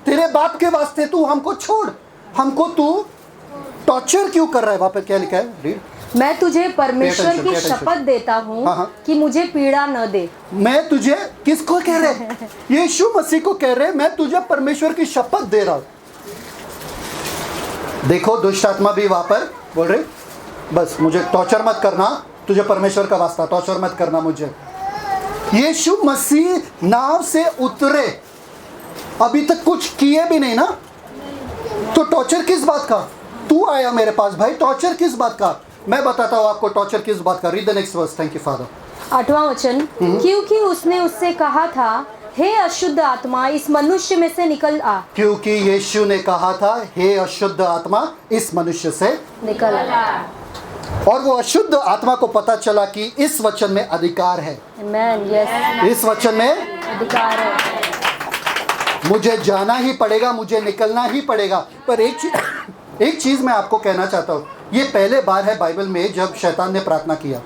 तेरे बाप के वास्ते तू हमको छोड़, हमको तू टॉर्चर क्यों कर रहा है? वहां पर क्या लिखा है? रीड। मैं तुझे परमेश्वर की शपथ देता हूँ कि मुझे पीड़ा न दे। मैं तुझे, किसको कह रहे? यीशु मसीह को कह रहे, मैं तुझे परमेश्वर की शपथ दे रहा हूं। देखो दुष्ट आत्मा भी वहां पर बोल रहे, बस मुझे टॉर्चर मत करना, तुझे परमेश्वर का वास्ता टॉर्चर मत करना मुझे। यीशु मसीह नाव से उतरे, अभी तक कुछ किए भी नहीं ना, तो टॉर्चर किस बात का? तू आया मेरे पास भाई, टॉर्चर किस बात का? मैं बताता हूँ आपको टॉर्चर किस बात का। Read the next verse. Thank you father. 8वां वचन, क्योंकि उसने उससे कहा था, हे अशुद्ध आत्मा इस मनुष्य में से निकल आ। क्योंकि यीशु ने कहा था, हे अशुद्ध आत्मा इस मनुष्य से निकल आ। और वो अशुद्ध आत्मा को पता चला कि इस वचन में अधिकार है। आमेन, यस, इस वचन में अधिकार है। मुझे जाना ही पड़ेगा, मुझे निकलना ही पड़ेगा। पर एक चीज मैं आपको कहना चाहता हूँ, ये पहले बार है बाइबल में जब शैतान ने प्रार्थना किया।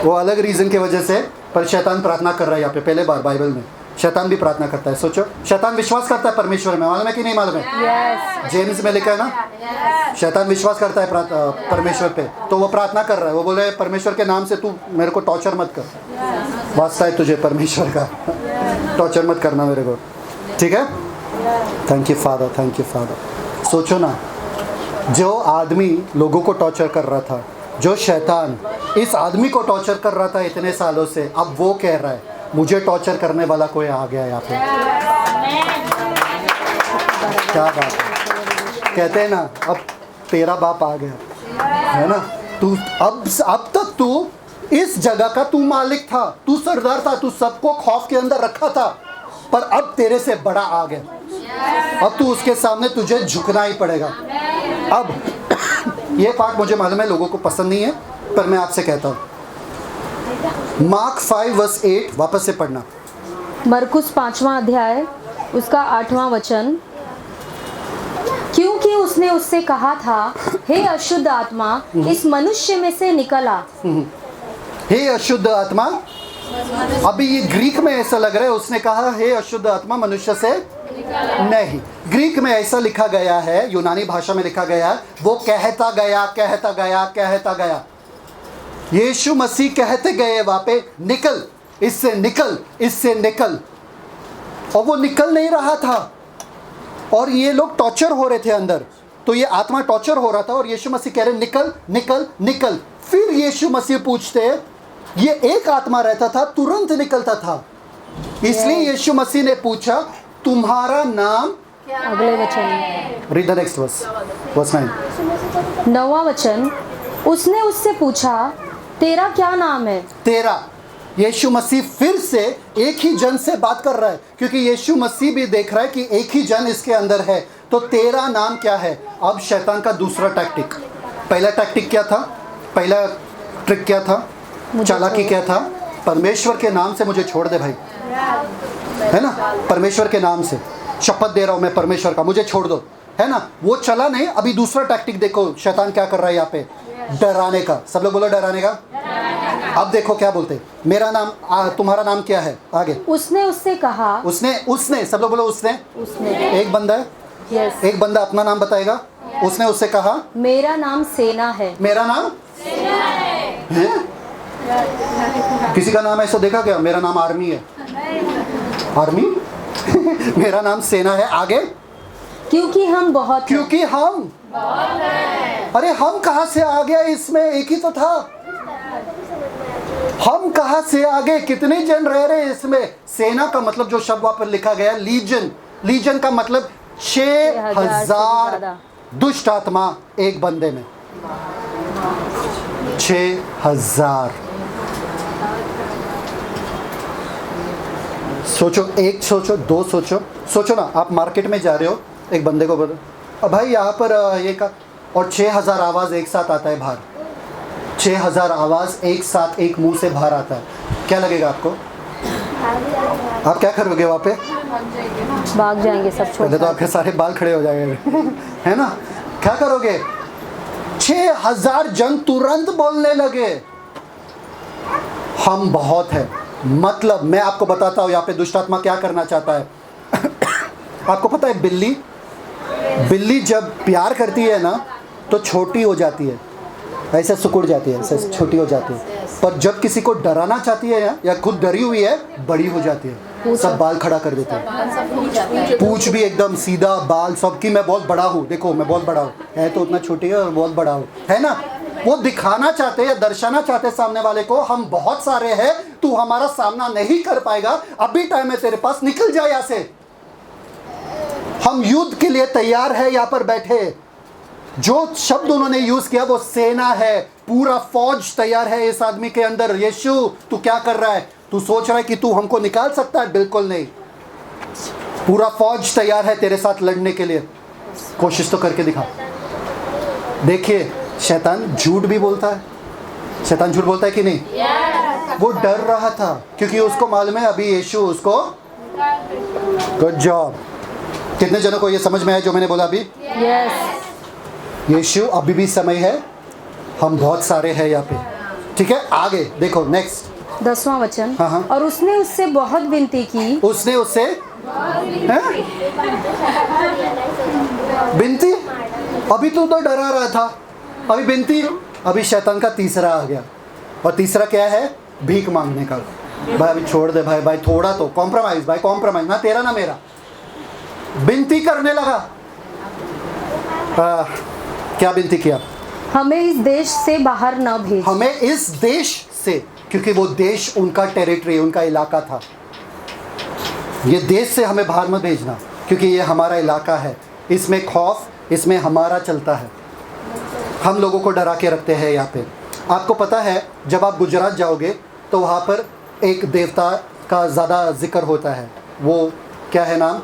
वो अलग रीजन की वजह से, पर शैतान प्रार्थना कर रहा है यहाँ पे पहले बार बाइबल में। शैतान भी प्रार्थना करता है। सोचो, शैतान विश्वास करता है परमेश्वर में, मालूम है कि नहीं मालूम है? यस, जेम्स में लिखा है ना, शैतान विश्वास करता है परमेश्वर पे, तो वो प्रार्थना कर रहा है। वो बोल रहा है, परमेश्वर के नाम से तू मेरे को टॉर्चर मत कर, वास्ता है तुझे परमेश्वर का, टॉर्चर मत करना मेरे को, ठीक है? Thank you father, thank you father. सोचो ना, जो आदमी लोगों को टॉर्चर कर रहा था, जो शैतान इस आदमी को टॉर्चर कर रहा था इतने सालों से, अब वो कह रहा है मुझे टॉर्चर करने वाला कोई आ गया यहाँ पे। क्या बात है, कहते हैं ना, अब तेरा बाप आ गया है ना। तू अब तक तू इस जगह का तू मालिक था, तू सरदार था, तू सबको खौफ के अंदर रखा था, पर अब तेरे से बड़ा आ गया। अब तू उसके सामने तुझे झुकना ही पड़ेगा। अब ये पार्ट मुझे मालूम है लोगों को पसंद नहीं है, पर मैं आपसे कहता हूँ, मार्क 5:8 वापस से पढ़ना। मरकुस 5वां अध्याय उसका 8वां वचन, क्योंकि उसने उससे कहा था, हे अशुद्ध आत्मा इस मनुष्य में से निकल आ। हे अशुद्ध आत्मा, अभी ये ग्रीक में ऐसा लग रहा है उसने कहा हे अशुद्ध आत्मा मनुष्य से नहीं, ग्रीक में ऐसा लिखा गया है, यूनानी भाषा में लिखा गया है, वो कहता गया कहता गया कहता गया। यीशु मसीह कहते गए वहां पे, निकल इससे, निकल इससे, निकल, और वो निकल नहीं रहा था। और ये लोग टॉर्चर हो रहे थे अंदर, तो ये आत्मा टॉर्चर हो रहा था और यीशु मसीह कह रहे निकल निकल निकल। फिर यीशु मसीह पूछते, ये एक आत्मा रहता था, तुरंत निकलता था, इसलिए यीशु मसीह ने पूछा तुम्हारा नाम। अगले वचन, read the next verse, verse 9। 9वां वचन, उसने उससे पूछा तेरा क्या नाम है? तेरा। यीशु मसीह फिर से एक ही जन से बात कर रहा है, क्योंकि यीशु मसीह भी देख रहा है कि एक ही जन इसके अंदर है। तो तेरा नाम क्या है? अब शैतान का दूसरा टैक्टिक। पहला टैक्टिक क्या था? पहला ट्रिक क्या था? चालाकी क्या था? परमेश्वर के नाम से मुझे छोड़ दे भाई, है ना, परमेश्वर के नाम से शपथ दे रहा हूं मैं परमेश्वर का, मुझे छोड़ दो, है ना। वो चला नहीं। अभी दूसरा टैक्टिक देखो शैतान क्या कर रहा है यहाँ पे, डराने का। सब लोग बोलो डराने का। अब देखो क्या बोलते, मेरा नाम तुम्हारा नाम क्या है? आगे उसने उससे कहा, उसने सब लोग बोलो उसने। एक बंदा है, यस, एक बंदा अपना नाम बताएगा। उसने उससे कहा मेरा नाम सेना है। मेरा नाम सेना है? किसी का नाम ऐसा देखा क्या? मेरा नाम आर्मी है। आर्मी मेरा नाम सेना है। आगे क्योंकि हम बहुत, क्योंकि हम, अरे हम कहाँ से आ गया इसमें? एक ही तो था। हम कहाँ से आ गए? कितने जन रह रहे हैं इसमें? सेना का मतलब जो शब्द वहां पर लिखा गया लीजन, लीजन का मतलब 6000 दुष्ट आत्मा एक बंदे में। 6000। सोचो, एक सोचो, दो सोचो, सोचो ना, आप मार्केट में जा रहे हो, एक बंदे को बोलो अब भाई यहाँ पर ये का, और 6000 आवाज़ एक साथ आता है बाहर। 6000 आवाज़ एक साथ एक मुंह से बाहर आता है, क्या लगेगा आपको? आप क्या करोगे वहाँ पे? भाग जाएंगे सब, छोड़ पहले तो आपके सारे बाल खड़े हो जाएंगे है ना। क्या करोगे? 6000 जन तुरंत बोलने लगे हम बहुत है। मतलब मैं आपको बताता हूँ यहाँ पे दुष्ट आत्मा क्या करना चाहता है आपको पता है, बिल्ली जब प्यार करती है ना तो छोटी हो जाती है, ऐसे सिकुड़ जाती है, ऐसे छोटी हो जाती है। पर जब किसी को डराना चाहती है या खुद डरी हुई है, बड़ी हो जाती है, सब बाल खड़ा कर देते हैं, पूंछ भी एकदम सीधा, बाल सबकी मैं बहुत बड़ा हूँ, देखो मैं बहुत बड़ा हूँ, है तो उतना छोटी है और बहुत बड़ा हूँ, है ना। वो दिखाना चाहते हैं, दर्शाना चाहते हैं सामने वाले को, हम बहुत सारे हैं, तू हमारा सामना नहीं कर पाएगा, अभी टाइम है तेरे पास, निकल जाए यहाँ से। हम युद्ध के लिए तैयार है यहाँ पर बैठे। जो शब्द उन्होंने यूज किया वो सेना है, पूरा फौज तैयार है इस आदमी के अंदर। यीशु तू क्या कर रहा है? तू सोच रहा है कि तू हमको निकाल सकता है? बिल्कुल नहीं, पूरा फौज तैयार है तेरे साथ लड़ने के लिए। कोशिश तो करके दिखा। देखिए शैतान झूठ भी बोलता है। शैतान झूठ बोलता है कि नहीं? वो डर रहा था क्योंकि उसको मालूम है अभी यीशु उसको। Good job. कितने जनों को ये समझ में आया जो मैंने बोला अभी? यस। यीशु अभी भी समय है, हम बहुत सारे हैं यहाँ पे। ठीक है, आगे देखो नेक्स्ट 10वां वचन। हाँ। और उसने उससे बहुत विनती की। उसने उससे विनती। अभी तो डरा रहा था, अभी विनती। अभी शैतान का तीसरा आ गया। और तीसरा क्या है? भीख मांगने का। भाई अभी छोड़ दे भाई, भाई थोड़ा तो कॉम्प्रोमाइज, भाई कॉम्प्रोमाइज, ना तेरा ना मेरा। विनती करने लगा। क्या विनती किया? हमें इस देश से बाहर न भेज। हमें इस देश से, क्योंकि वो देश उनका टेरिटरी, उनका इलाका था। ये देश से हमें बाहर मत भेजना क्योंकि ये हमारा इलाका है, इसमें खौफ, इसमें हमारा चलता है। हम लोगों को डरा के रखते हैं यहाँ पे। आपको पता है जब आप गुजरात जाओगे तो वहाँ पर एक देवता का ज़्यादा जिक्र होता है। वो क्या है नाम?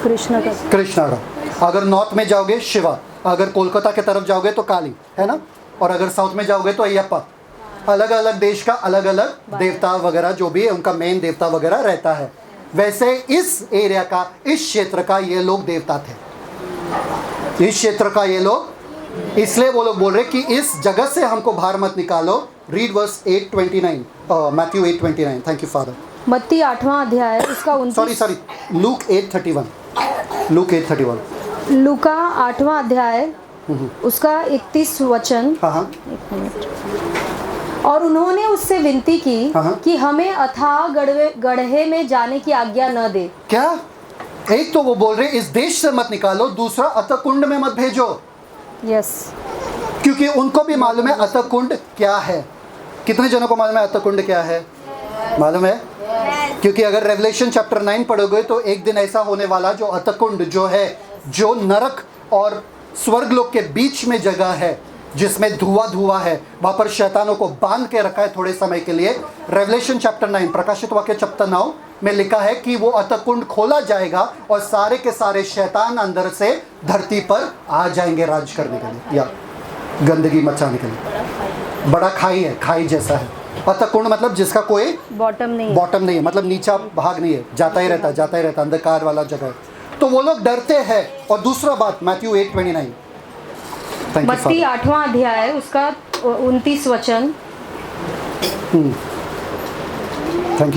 कृष्ण का। अगर नॉर्थ में जाओगे शिवा, अगर कोलकाता के तरफ जाओगे तो काली, है ना? और अगर साउथ में जाओगे तो अयप्पा। अलग अलग देश का अलग अलग देवता वगैरह जो भी है उनका मेन देवता वगैरह रहता है। वैसे इस एरिया का, इस क्षेत्र का ये लोग देवता थे। इस क्षेत्र का ये लोग, इसलिए वो लोग बोल रहे कि इस जगह से हमको बाहर मत निकालो। Read verse 8:29, Matthew 8:29। Thank you father. मत्ती 8वां अध्याय उसका 29। Sorry Luke 8:31। लूक 8:31। लूका 8वां अध्याय उसका 31 वचन। हाँ। एक मिनट। और उन्होंने उससे विनती की कि हमें अथाह गड्ढे में जाने की आज्ञा न दे। क्या? एक तो वो बोल रहे इस देश से मत निकालो, दूसरा अतः कुंड में मत भेजो। यस। क्योंकि उनको भी मालूम है अतः कुंड क्या है। कितने जनों को मालूम है अतः कुंड क्या है? मालूम है? क्योंकि अगर रेवलेशन चैप्टर 9 पढ़ोगे तो एक दिन ऐसा होने वाला जो अतः कुंड जो है, जो नरक और स्वर्गलोक के बीच में जगह है, जिसमें धुआं है, वहाँ पर शैतानों को बांध के रखा है थोड़े समय के लिए। रेवलेशन चैप्टर 9, प्रकाशित वाक्य चैप्टर 9 में लिखा है कि वो अतः कुंड खोला जाएगा और सारे के सारे शैतान अंदर से धरती पर आ जाएंगे राज करने के लिए या गंदगी मचाने के लिए। बड़ा खाई है, खाई जैसा है। अतः कुंड मतलब जिसका कोई बॉटम नहीं है, मतलब नीचा भाग नहीं है, जाता ही रहता, अंधकार वाला जगह है। तो वो लोग डरते हैं। और दूसरा बात मैथ्यू 8:29। मत्ती 8वां अध्याय उसका 29 वचन।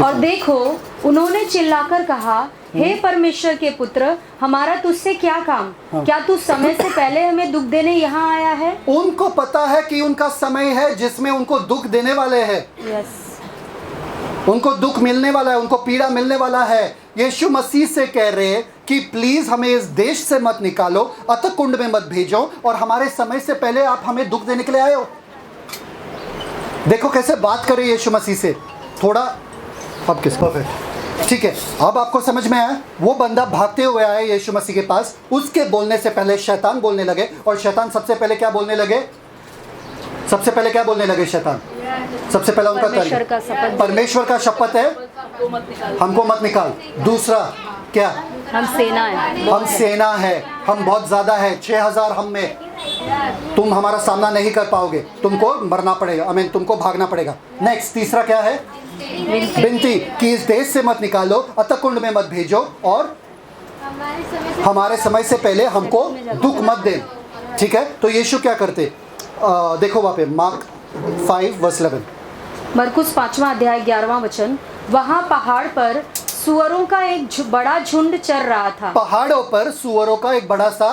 और देखो उन्होंने चिल्लाकर कहा, हे परमेश्वर के पुत्र, हमारा तुझसे क्या काम? क्या तू समय से पहले हमें दुख देने यहाँ आया है? उनको पता है कि उनका समय है जिसमें उनको दुख देने वाले हैं। यस। उनको दुख मिलने वाला है, उनको पीड़ा मिलने वाला है। यीशु मसीह से कह रहे हैं कि प्लीज हमें इस देश से मत निकालो, अतः कुंड में मत भेजो, और हमारे समय से पहले आप हमें दुख देने के लिए आए हो। देखो कैसे बात करे यीशु मसीह से। थोड़ा अब किस पर? ठीक है, अब आपको समझ में आया। वो बंदा भागते हुए आया यीशु मसीह के पास। उसके बोलने से पहले शैतान बोलने लगे। और शैतान सबसे पहले क्या बोलने लगे? शैतान सबसे पहले उनका परमेश्वर का शपथ है, हमको मत निकाल। दूसरा क्या? हम सेना है, हम बहुत ज्यादा है, 6000 हम में, तुम हमारा सामना नहीं कर पाओगे, तुमको मरना पड़ेगा, तुमको भागना पड़ेगा। नेक्स्ट तीसरा क्या है? विनती कि इस देश से मत निकालो, अतः कुंड में मत भेजो, और हमारे समय से पहले हमको दुख मत दे। ठीक है, तो यीशु क्या करते? देखो वहाँ पे मार्क 5:11। मरकुस 5वां अध्याय 11वां वचन। वहाँ पहाड़ पर सुअरों का एक बड़ा झुंड चर रहा था। पहाड़ों पर सुअरों का एक बड़ा सा।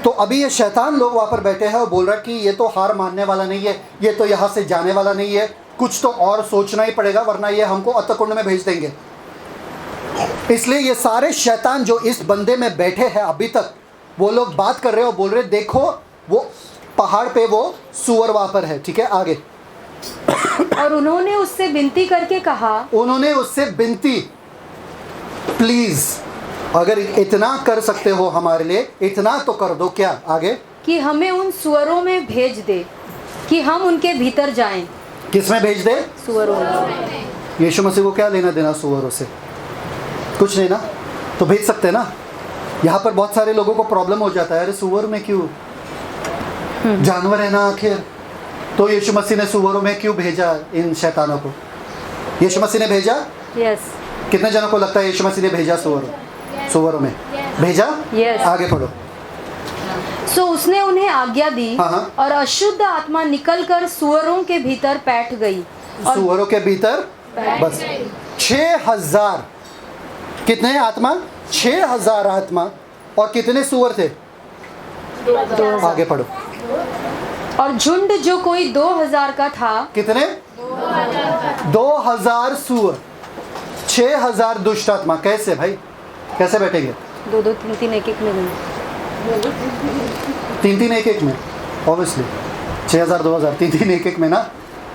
तो अभी ये शैतान लोग वहाँ पर बैठे हैं और बोल रहा है कि ये तो हार मानने वाला नहीं है, ये तो यहाँ से जाने वाला नहीं है, कुछ तो और सोचना ही पड़ेगा वरना ये हमको अतः कुंड में भेज देंगे। इसलिए ये सारे शैतान जो इस बंदे में बैठे हैं अभी तक, वो लोग बात कर रहे हो, बोल रहे देखो वो पहाड़ पे वो सुअर वहाँ पर है। ठीक है, आगे और उन्होंने उससे विनती करके कहा, उन्होंने उससे विनती, प्लीज अगर इतना कर सकते हो हमारे लिए, इतना तो कर दो। क्या आगे? कि हमें उन सुअरों में भेज दे कि हम उनके भीतर जाएं। किस में भेज दे? सुअरों में। यीशु मसीह को क्या लेना देना सुअरों से? कुछ नहीं ना, तो भेज सकते ना। यहाँ पर बहुत सारे लोगों को प्रॉब्लम हो जाता है, अरे सुअर में क्यों, जानवर है ना आखिर, तो यीशु मसीह ने सुअरों में क्यों भेजा इन शैतानों को? यीशु मसीह ने भेजा? यस। कितने जनों को लगता है यीशु मसीह ने भेजा सुअरों में? भेजा? यस। आगे पढ़ो। सो उसने उन्हें आज्ञा दी और अशुद्ध आत्मा निकलकर सुअरों के भीतर बैठ गई। सुअरों के भीतर बस 6000 कितने आत्मा? 6000 आत्मा। और कितने सुअर थे? 2000। आगे पढ़ो। और झुंड जो कोई 2000 का था। कितने? 2000 सुअर, 6000 दुष्ट आत्मा। कैसे भाई, कैसे बैठेंगे? 2-2, 3-3, 1-1 में। 3-3, 1-1 में ऑब्वियसली। 6000, 2000, 3-3, 1-1 में ना।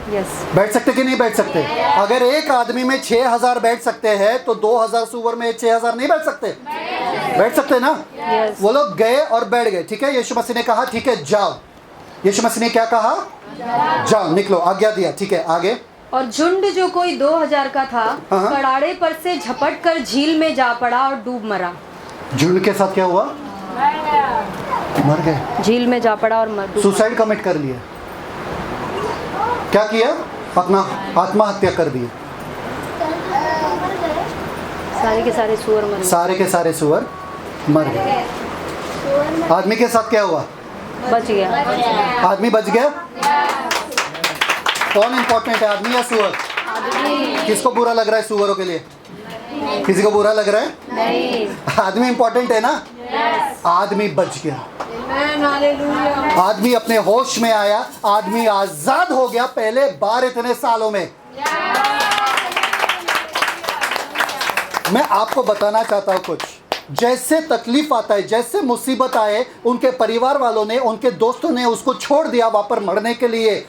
यस। बैठ सकते कि नहीं बैठ सकते? अगर एक आदमी में 6000 बैठ सकते हैं तो 2000 सुअर में 6000 नहीं बैठ सकते? बैठ सकते ना। यस। वो लोग गए और बैठ गए। ठीक है, यीशु मसीह ने कहा ठीक है जाओ। यीशु मसीह ने क्या कहा? जाओ, निकलो, आज्ञा दिया। ठीक है, आगे। और झुंड जो कोई 2000 का था कड़ाड़े पर से झपट कर झील में जा पड़ा और डूब मरा। झुंड के साथ क्या हुआ? मर गए, झील में जा पड़ा और मर। सुसाइड कमिट कर लिया। क्या किया? अपना आत्महत्या कर दिया। सारे के सारे सुअर मर गए। सारे के सारे सुअर मर गए। आदमी के साथ क्या हुआ? बच गया। आदमी बच गया। कौन इंपॉर्टेंट है, आदमी या सुअर? किसको बुरा लग रहा है सुअरों के लिए? किसी को बुरा लग रहा है? नहीं। आदमी इंपॉर्टेंट है ना। आदमी बच गया, आदमी अपने होश में आया, आदमी आजाद हो गया पहले बार इतने सालों में। मैं आपको बताना चाहता हूं कुछ, जैसे तकलीफ आता है, जैसे मुसीबत आए, उनके परिवार वालों ने, उनके दोस्तों ने उसको छोड़ दिया वहां पर मरने के लिए।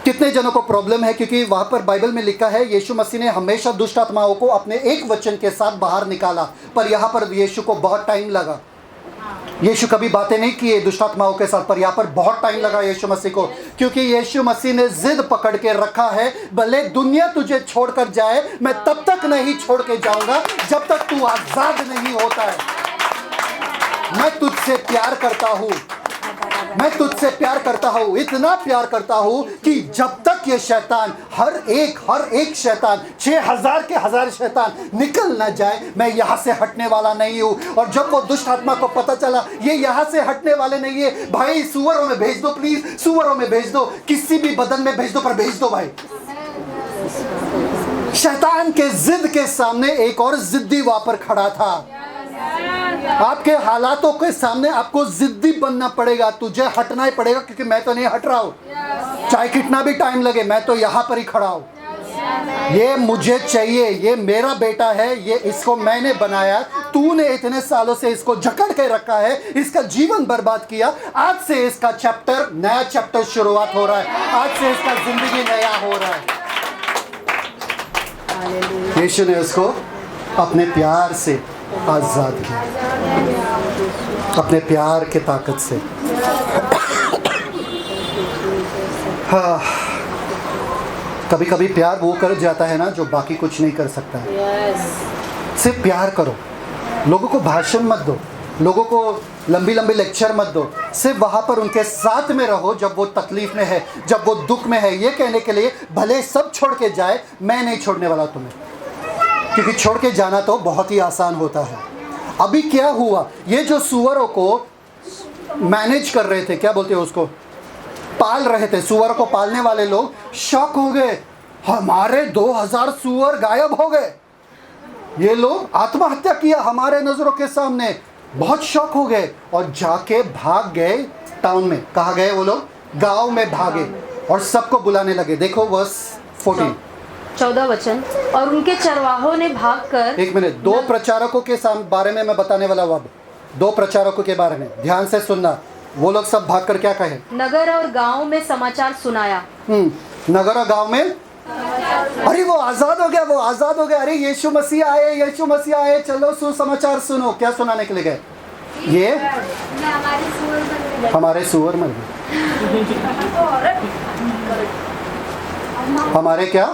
कितने जनों को प्रॉब्लम है? क्योंकि वहां पर बाइबल में लिखा है यीशु मसीह ने हमेशा दुष्ट आत्माओं को अपने एक वचन के साथ बाहर निकाला, पर यहाँ पर यीशु को बहुत टाइम लगा। यीशु कभी बातें नहीं किए दुष्ट आत्माओं के साथ, पर यहाँ पर बहुत टाइम लगा यीशु मसीह को, क्योंकि यीशु मसीह ने जिद पकड़ के रखा है, भले दुनिया तुझे छोड़कर जाए, मैं तब तक नहीं छोड़ के जाऊंगा जब तक तू आजाद नहीं होता है। मैं तुझसे प्यार करता हूँ, मैं तुझसे प्यार करता हूँ, इतना प्यार करता हूँ कि जब तक ये शैतान, हर एक शैतान, 6000 के 1000 शैतान निकल ना जाए, मैं यहाँ से हटने वाला नहीं हूँ। और जब वो दुष्ट आत्मा को पता चला ये यहाँ से हटने वाले नहीं है, भाई सुअरों में भेज दो, प्लीज सुअरों में भेज दो, किसी भी बदन में भेज दो, पर भेज दो भाई। शैतान के जिद के सामने एक और जिद्दी वहां पर खड़ा था। आपके हालातों के सामने आपको जिद्दी बनना पड़ेगा, तुझे हटना ही पड़ेगा, क्योंकि मैं तो नहीं हट रहा हूं, चाहे कितना भी टाइम लगे, मैं तो यहां पर ही खड़ा हूं। ये मुझे चाहिए, ये मेरा बेटा है, ये इसको मैंने बनाया, तूने इतने सालों से इसको जकड़ के रखा है, इसका जीवन बर्बाद किया, आज से इसका चैप्टर, नया चैप्टर शुरुआत हो रहा है, आज से इसका जिंदगी नया हो रहा है। यीशु ने उसको अपने प्यार से आजाद किया, अपने प्यार के ताकत से। हाँ, कभी कभी प्यार वो कर जाता है ना जो बाकी कुछ नहीं कर सकता है। सिर्फ प्यार करो, लोगों को भाषण मत दो, लोगों को लंबी लंबी लेक्चर मत दो, सिर्फ वहाँ पर उनके साथ में रहो जब वो तकलीफ में है, जब वो दुख में है, ये कहने के लिए भले सब छोड़ के जाए, मैं नहीं छोड़ने वाला तुम्हें, क्योंकि छोड़ के जाना तो बहुत ही आसान होता है। अभी क्या हुआ, ये जो सुअरों को मैनेज कर रहे थे, क्या बोलते हैं उसको, पाल रहे थे, सुअर को पालने वाले लोग शॉक हो गए, हमारे 2000 सुअर गायब हो गए, ये लोग आत्महत्या किया हमारे नजरों के सामने। बहुत शॉक हो गए और जाके भाग गए टाउन में। कहाँ गए वो लोग? गांव में भागे और सबको बुलाने लगे। देखो वर्स 14 वचन। और उनके चरवाहों ने भागकर, एक मिनट, दो प्रचारकों के बारे में मैं बताने वाला हूँ अब, दो प्रचारकों के बारे में ध्यान से सुनना। वो लोग सब भागकर क्या कहे? नगर और गांव में समाचार सुनाया। नगर और गांव में, अरे वो आजाद हो गया, वो आजाद हो गया। अरे यीशु मसीह आए, यीशु मसीह आए, चलो सुसमाचार सुनो। क्या सुनाने के लिए गए? ये हमारे सुअर मर गए। हमारे क्या?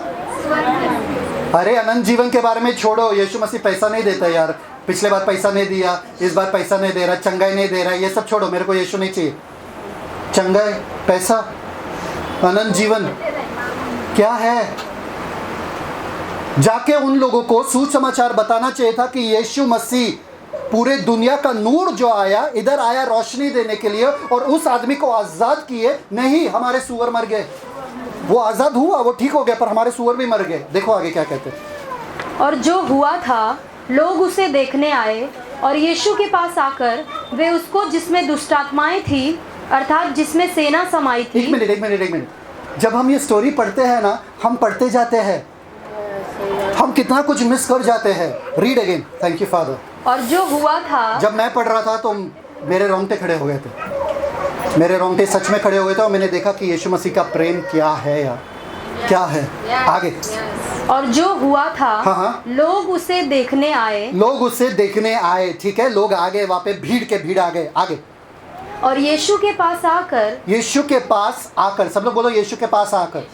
अरे अनंत जीवन के बारे में छोड़ो। यीशु मसीह पैसा नहीं देता यार, पिछले बार पैसा नहीं दिया, इस बार पैसा नहीं दे रहा, चंगाई नहीं दे रहा, ये सब छोड़ो। मेरे को यीशु नहीं चाहिए। चंगाई, पैसा, अनंत जीवन क्या है? जाके उन लोगों को सुसमाचार बताना चाहिए था कि यीशु मसीह पूरे दुनिया का नूर जो आया, इधर आया रोशनी देने के लिए, और उस आदमी को आजाद किए। नहीं, हमारे सुअर मर गए। वो आजाद हुआ, वो ठीक हो गया, पर हमारे सुअर भी मर गए। देखो आगे क्या कहते हैं। और जो हुआ था, लोग उसे देखने आए और यीशु के पास आकर वे उसको, जिसमें दुष्टात्माएं थी, अर्थात जिसमें सेना समाई थी। एक मिनट। जब हम ये स्टोरी पढ़ते हैं ना, हम पढ़ते जाते हैं, हम कितना कुछ मिस कर जाते हैं। Read again. Thank you father. और जो हुआ था, जब मैं पढ़ रहा था तो मेरे रोंगटे खड़े हो गए थे, मेरे रोंगटे सच में खड़े हो गए थे, और मैंने देखा कि यीशु मसीह का प्रेम क्या है यार, क्या है। आगे। और जो हुआ था, हाँ। लोग उसे देखने आए, लोग उसे देखने आए। ठीक है, लोग आगे, वहां पे भीड़ के भीड़ आ गए। आगे। और यीशु के पास आकर, यीशु के पास आकर, सब लोग बोलो यीशु के पास आकर।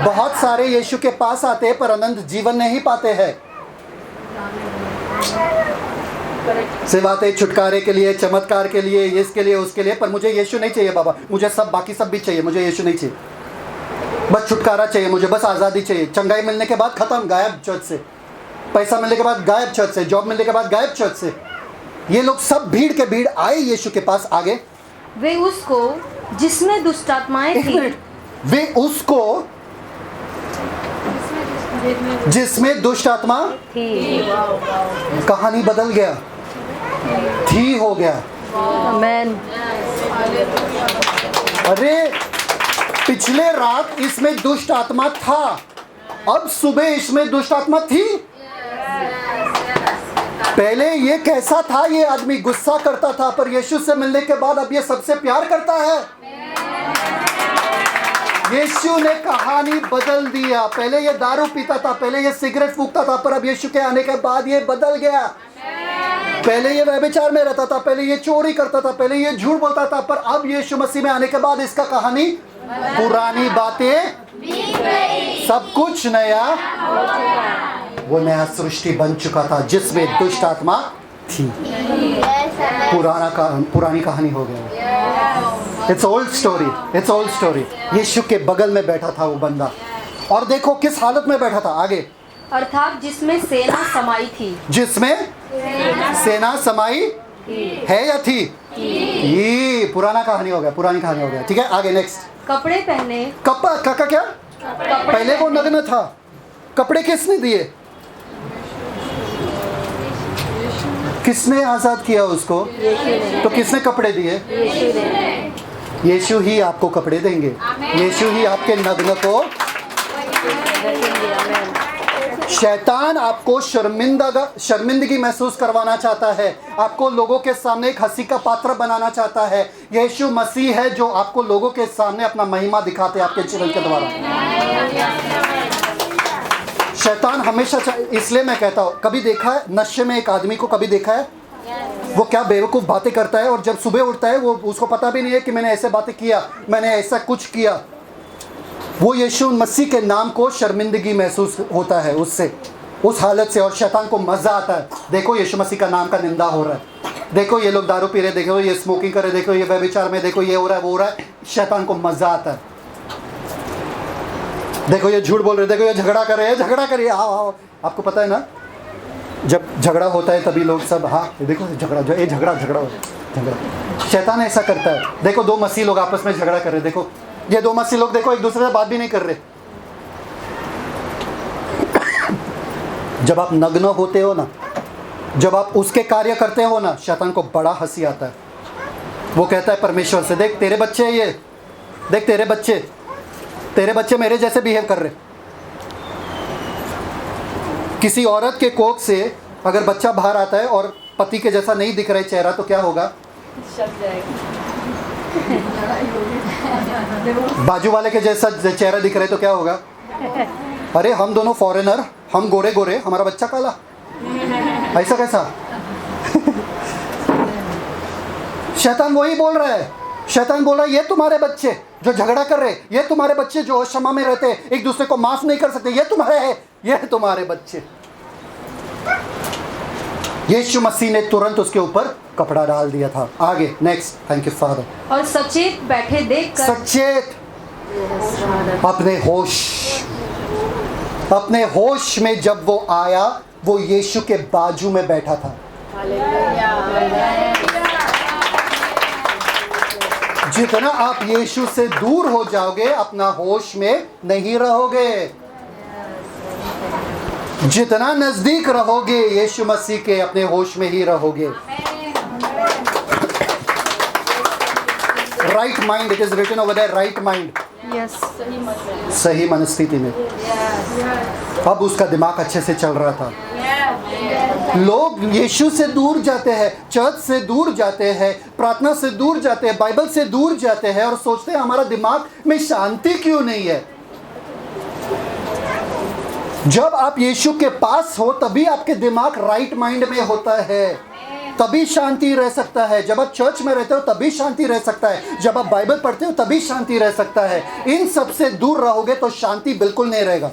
बहुत सारे यीशु के पास आते हैं पर अनंत जीवन नहीं पाते हैं। सिर्फ आते छुटकारे के लिए, चमत्कार के लिए, इसके लिए, उसके लिए, पर मुझे यीशु नहीं चाहिए बाबा। मुझे सब, बाकी सब भी चाहिए, मुझे यीशु नहीं चाहिए। बस छुटकारा चाहिए मुझे, बस आज़ादी चाहिए। चंगाई मिलने के बाद खत्म, गायब चर्च से। पैसा मिलने के बाद गायब चर्च से। जॉब मिलने के बाद गायब चर्च से। ये लोग सब भीड़ के भीड़ आए यीशु के पास। आगे। वे उसको, जिसमें दुष्टात्माएं थी, वे उसको, जिसमें दुष्ट आत्मा थी। कहानी बदल गया, थी हो गया। आमेन। अरे पिछले रात इसमें दुष्ट आत्मा था, अब सुबह इसमें दुष्ट आत्मा थी। पहले ये कैसा था? ये आदमी गुस्सा करता था, पर यीशु से मिलने के बाद अब ये सबसे प्यार करता है। यीशु ने कहानी बदल दिया। पहले ये दारू पीता था, पहले ये सिगरेट फूंकता था, पर अब यीशु के आने के बाद ये बदल गया। पहले ये व्यभिचार में रहता था, पहले ये चोरी करता था, पहले ये झूठ बोलता था, पर अब यीशु मसीह में आने के बाद इसका कहानी, पुरानी बातें सब कुछ नया, वो नया सृष्टि बन चुका था जिसमें दुष्ट आत्मा थी। पुरानी कहानी हो गया। It's old story, it's old story. यीशु के बगल में बैठा था वो बंदा, और देखो किस हालत में बैठा था। आगे। अर्थात जिसमें सेना समाई थी। जिसमें सेना समाई है या थी? ये पुराना कहानी हो गया, पुरानी कहानी हो गया। ठीक है, आगे नेक्स्ट। कपड़े पहने। काका क्या? पहले वो नग्न था, कपड़े किसने दिए? किसने आजाद किया उसको? तो किसने कपड़े दिए? यीशु ही आपको कपड़े देंगे। यीशु ही आपके नग्न को। शैतान आपको शर्मिंदगी महसूस करवाना चाहता है, आपको लोगों के सामने एक हंसी का पात्र बनाना चाहता है। यीशु मसीह है जो आपको लोगों के सामने अपना महिमा दिखाते हैं आपके जीवन के द्वारा। शैतान हमेशा, इसलिए मैं कहता हूँ, कभी देखा है नशे में एक आदमी को? कभी देखा है वो क्या बेवकूफ़ बातें करता है, और जब सुबह उठता है वो, उसको पता भी नहीं है कि मैंने ऐसे बातें किया, मैंने ऐसा कुछ किया। वो यीशु मसीह के नाम को शर्मिंदगी महसूस होता है उससे, उस हालत से, और शैतान को मज़ा आता है। देखो यीशु मसीह का नाम का निंदा हो रहा है, देखो ये लोग दारू पी रहे, देखो ये स्मोकिंग कर रहे, देखो ये व्यभिचार में, देखो ये हो रहा है, वो हो रहा है। शैतान को मज़ा आता है। देखो ये झूठ बोल रहे, देखो ये झगड़ा कर रहे हैं, झगड़ा करिए, आओ। आपको पता है ना, जब झगड़ा होता है तभी लोग सब, हाँ देखो झगड़ा, ये झगड़ा झगड़ा। शैतान ऐसा करता है। देखो दो मसीह लोग आपस में झगड़ा कर रहे, देखो ये दो मसीह लोग, देखो एक दूसरे से बात भी नहीं कर रहे। जब आप नग्न होते हो ना, जब आप उसके कार्य करते हो ना, शैतान को बड़ा हंसी आता है। वो कहता है परमेश्वर से, देख तेरे बच्चे हैं ये, देख तेरे बच्चे मेरे जैसे बिहेव कर रहे। किसी औरत के कोख से अगर बच्चा बाहर आता है और पति के जैसा नहीं दिख रहा है चेहरा, तो क्या होगा? बाजू वाले के जैसा चेहरा दिख रहे तो क्या होगा? अरे हम दोनों फॉरेनर, हम गोरे गोरे, हमारा बच्चा काला, ऐसा कैसा? शैतान वही बोल रहा है। शैतान बोल रहा है ये तुम्हारे बच्चे जो झगड़ा कर रहे, ये तुम्हारे बच्चे जो क्षमा में रहते, एक दूसरे को माफ नहीं कर सकते, ये तुम्हारे हैं, ये तुम्हारे बच्चे। यीशु मसीह ने तुरंत उसके ऊपर कपड़ा डाल दिया था। आगे नेक्स्ट, थैंक यू फादर। और सचेत बैठे देखकर, सचेत, अपने होश में जब वो आया, वो यीशु के बाजू में बैठा था। जितना आप यीशु से दूर हो जाओगे, अपना होश में नहीं रहोगे। जितना नजदीक रहोगे यीशु मसीह के, अपने होश में ही रहोगे। Right mind, it is written over there, right mind, सही मनस्थिति में। अब उसका दिमाग अच्छे से चल रहा था। लोग यीशु से दूर जाते हैं, चर्च से दूर जाते हैं, प्रार्थना से दूर जाते हैं, बाइबल से दूर जाते हैं और सोचते हैं हमारा दिमाग में शांति क्यों नहीं है। जब आप यीशु के पास हो तभी आपके दिमाग राइट माइंड में होता है, तभी शांति रह सकता है। जब आप चर्च में रहते हो तभी शांति रह सकता है, जब आप बाइबल पढ़ते हो तभी शांति रह सकता है। इन सब से दूर रहोगे तो शांति बिल्कुल नहीं रहेगा।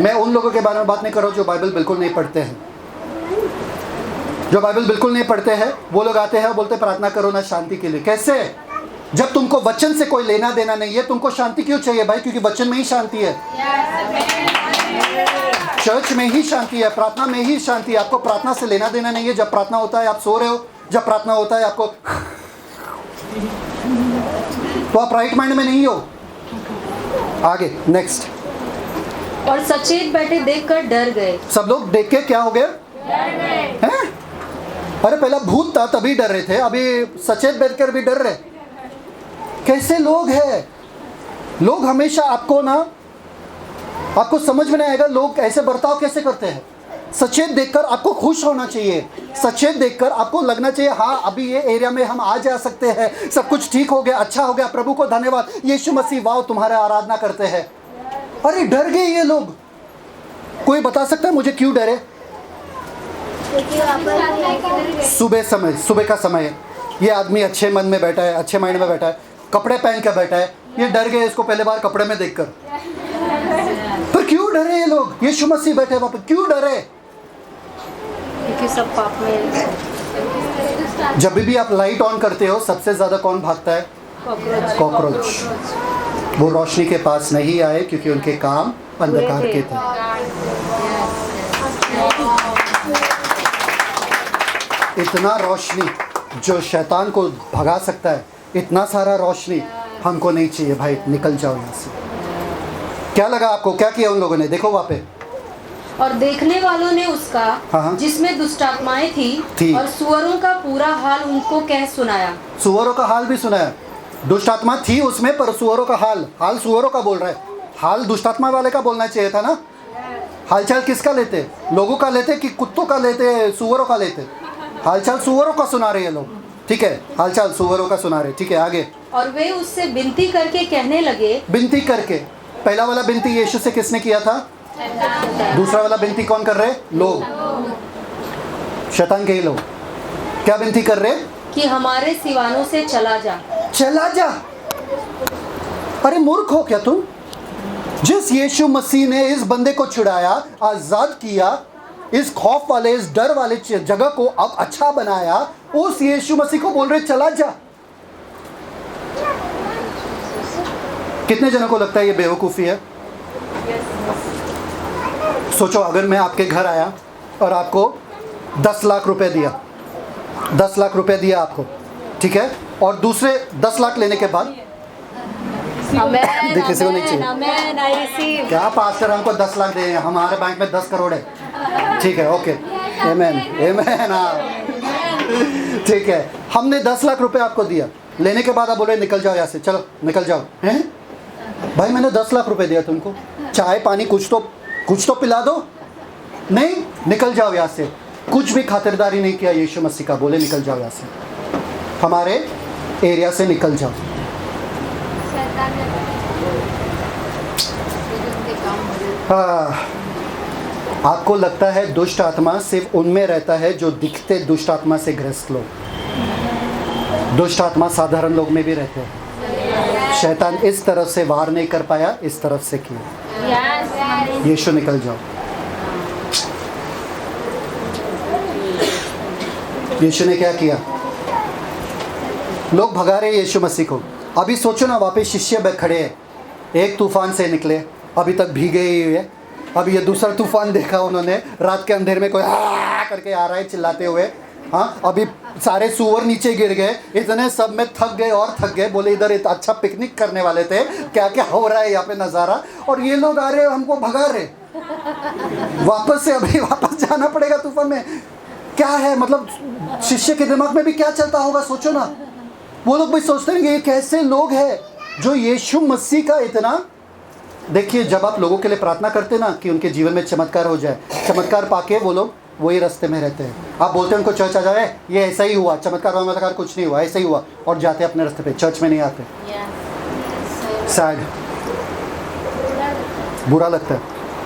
मैं उन लोगों के बारे में बात नहीं कर रहा हूँ जो बाइबल बिल्कुल नहीं पढ़ते हैं। जो बाइबल बिल्कुल नहीं पढ़ते हैं वो लोग आते हैं और बोलते प्रार्थना करो ना शांति के लिए। कैसे? जब तुमको वचन से कोई लेना देना नहीं है, तुमको शांति क्यों चाहिए भाई? क्योंकि वचन में ही शांति है, चर्च में ही शांति है, प्रार्थना में ही शांति है। आपको प्रार्थना से लेना देना नहीं है। जब प्रार्थना होता है आप सो रहे हो, जब प्रार्थना होता है आपको, तो आप राइट माइंड में नहीं हो। आगे नेक्स्ट। और सचेत बैठे देखकर डर गए। सब लोग देख के क्या हो गए? हैं? अरे पहला भूत था तभी डर रहे थे, अभी सचेत बैठकर भी डर रहे। कैसे लोग हैं? लोग हमेशा आपको समझ में नहीं आएगा लोग ऐसे बर्ताव कैसे करते हैं। सचेत देखकर आपको खुश होना चाहिए, सचेत देखकर आपको लगना चाहिए हाँ अभी ये एरिया में हम आ जा सकते हैं, सब कुछ ठीक हो गया, अच्छा हो गया, प्रभु को धन्यवाद, यीशु मसीह वाह तुम्हारे आराधना करते हैं। अरे डर गए ये लोग। कोई बता सकता है मुझे क्यों डरे? सुबह का समय है, ये आदमी अच्छे मन में बैठा है, अच्छे माइंड में बैठा है, कपड़े पहन कर बैठा है, ये डर गए इसको पहले बार कपड़े में देखकर। पर क्यों डरे ये लोग? यीशु मसीह बैठे वहां पर, क्यों डरे? क्योंकि सब पाप में। जब भी आप लाइट ऑन करते हो सबसे ज्यादा कौन भागता है? कॉकरोच। वो रोशनी के पास नहीं आए क्योंकि उनके काम अंधकार के थे। इतना रोशनी जो शैतान को भगा सकता है, इतना सारा रोशनी हमको नहीं चाहिए भाई, निकल जाओ यहाँ से। क्या लगा आपको? क्या किया उन लोगों ने? देखो वहाँ पे। और देखने वालों ने उसका हाँ। जिसमें दुष्टात्माएं थी और सुअरों का पूरा हाल उनको कह सुनाया। सुअरों का हाल भी सुनाया। दुष्टात्मा थी उसमें पर सुअरों का हाल सुअरों का बोल रहा है। हाल दुष्टात्मा वाले का बोलना चाहिए था ना। हालचाल किसका लेते? लोगों का लेते कि कुत्तों का लेते, सुअरों का लेते? हालचाल सुअरों का सुना रहे हैं लोग, ठीक है, हालचाल सुअरों का सुना रहे, ठीक है। आगे। और वे उससे विनती करके कहने लगे। विनती करके, पहला वाला विनती यीशु से किसने किया था? दूसरा वाला विनती कौन कर रहे? लोग, शैतान के ही लोग। क्या विनती कर रहे? कि हमारे सिवानों से चला जा। चला जा। अरे मूर्ख हो क्या तुम? जिस यीशु मसीह ने इस बंदे को छुड़ाया, आजाद किया, इस खौफ वाले, इस डर वाले जगह को अब अच्छा बनाया, उस यीशु मसीह को बोल रहे चला जा। कितने जनों को लगता है ये बेवकूफ़ी है? सोचो अगर मैं आपके घर आया और आपको 10 लाख रुपए दिया, 10 लाख रुपए दिया आपको, ठीक है, और दूसरे 10 लाख लेने के बाद किसी को नहीं चाहिए। क्या पास्टर हमको 10 लाख दे, हमारे बैंक में 10 करोड़ है, ठीक है, ओके, आमेन आमेन, ठीक है। हमने 10 लाख रुपए आपको दिया, लेने के बाद आप बोले निकल जाओ यहाँ से, चलो निकल जाओ। हैं भाई मैंने 10 लाख रुपए दिया तुमको, चाय पानी कुछ तो पिला दो, नहीं, निकल जाओ यहाँ से। कुछ भी खातिरदारी नहीं किया यीशु मसीह का, बोले निकल जाओ यहाँ से। हमारे एरिया से निकल जाओ। हाँ, आपको लगता है दुष्ट आत्मा सिर्फ उनमें रहता है जो दिखते दुष्ट आत्मा से ग्रस्त लोग। दुष्ट आत्मा साधारण लोग में भी रहते हैं। शैतान इस तरफ से वार नहीं कर पाया, इस तरफ से किया। यीशु निकल जाओ। यीशु ने क्या किया? लोग भगा रहे यीशु मसीह को। अभी सोचो ना, वापस शिष्य खड़े हैं, एक तूफान से निकले, अभी तक भीगे ही हुए। अब ये दूसरा तूफान देखा उन्होंने, रात के अंधेरे में कोई करके आ रहा है चिल्लाते हुए। हाँ, अभी सारे सुअर नीचे गिर गए, इतने सब में थक गए और थक गए। बोले इधर एक अच्छा पिकनिक करने वाले थे, क्या क्या हो रहा है यहाँ पे नज़ारा, और ये लोग आ रहे हमको भगा रहे। वापस से अभी वापस जाना पड़ेगा तूफान में। क्या है मतलब, शिष्य के दिमाग में भी क्या चलता होगा, सोचो ना। वो लोग भी सोचते हैं ये कैसे लोग हैं जो यीशु मसीह का इतना। देखिए, जब आप लोगों के लिए प्रार्थना करते ना कि उनके जीवन में चमत्कार हो जाए, चमत्कार पाके वो लोग वही रास्ते में रहते हैं। आप बोलते हैं उनको चर्च आ जाए, ये ऐसा ही हुआ, चमत्कार कुछ नहीं हुआ, ऐसा ही हुआ, और जाते अपने रास्ते पे, चर्च में नहीं आते। सैड, बुरा लगता है।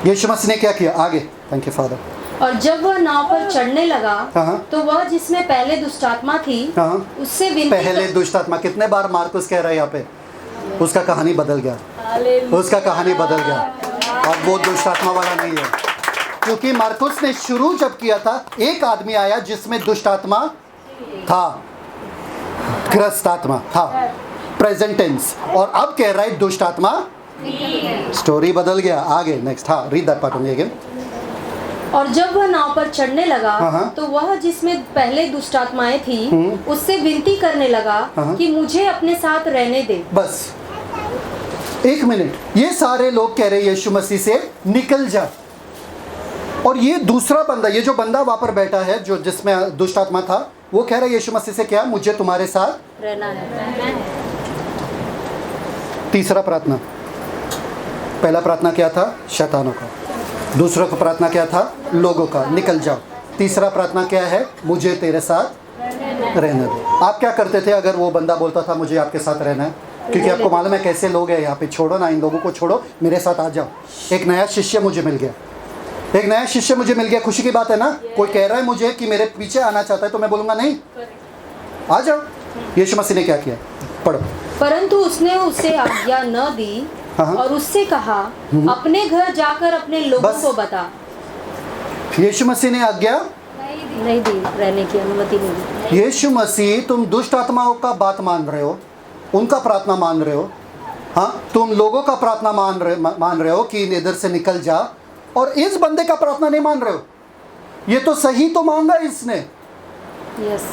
यीशु मसीह ने क्या किया आगे? Thank you father. और जब वह नाव पर चढ़ने लगा तो वह जिसमें पहले दुष्टात्मा थी उससे विनती पहले दुष्टात्मा, कितने बार मार्कुस कह रहा है यहाँ पे, उसका कहानी बदल गया, उसका कहानी बदल गया। अब वो दुष्टात्मा वाला नहीं है, क्योंकि मार्कुस ने शुरू जब किया था, एक आदमी आया जिसमें दुष्टात्मा था, ग्रस्त आत्मा था, प्रेजेंट टेंस, और अब कह रहा है दुष्टात्मा। स्टोरी बदल गया। आगे नेक्स्ट। हाँ, read that part only again. और जब वह नाव पर चढ़ने लगा तो वह जिसमें पहले दुष्टात्माएं थी उससे विनती करने लगा कि मुझे अपने साथ रहने दे। बस एक मिनट, ये सारे लोग कह रहे यीशु मसीह से निकल जा, और ये दूसरा बंदा, ये जो बंदा वहां पर बैठा है जो जिसमें दुष्ट आत्मा था, वो कह रहा है यीशु मसीह से क्या, मुझे तुम्हारे साथ रहना है। तीसरा प्रार्थना, पहला प्रार्थना क्या था? शैतानों का। दूसरा को प्रार्थना क्या था? लोगों का, निकल जाओ। तीसरा प्रार्थना क्या है? मुझे तेरे साथ रहने दो। आप क्या करते थे अगर वो बंदा बोलता था मुझे आपके साथ रहना है? क्योंकि आपको मालूम है कैसे लोग हैं यहाँ पे, छोड़ो ना इन लोगों को, छोड़ो, मेरे साथ आ जाओ। एक नया शिष्य मुझे मिल गया, एक नया शिष्य मुझे मिल गया, खुशी की बात है ना। कोई कह रहा है मुझे कि मेरे पीछे आना चाहता है, तो मैं बोलूँगा नहीं, आ जाओ। यीशु मसीह ने क्या किया? पढ़ो। परंतु उसने उसे आज्ञा न दी और उससे कहा, अपने घर जाकर अपने लोगों को बता। यीशु मसीह ने आज्ञा नहीं दी, रहने की अनुमति नहीं दी। यीशु मसीह, तुम दुष्ट आत्माओं का बात मान रहे हो, उनका प्रार्थना मान रहे हो। हाँ, तुम लोगों का प्रार्थना मान रहे हो कि इधर से निकल जा, और इस बंदे का प्रार्थना नहीं मान रहे हो। ये तो सही तो मांगा इसने। यस।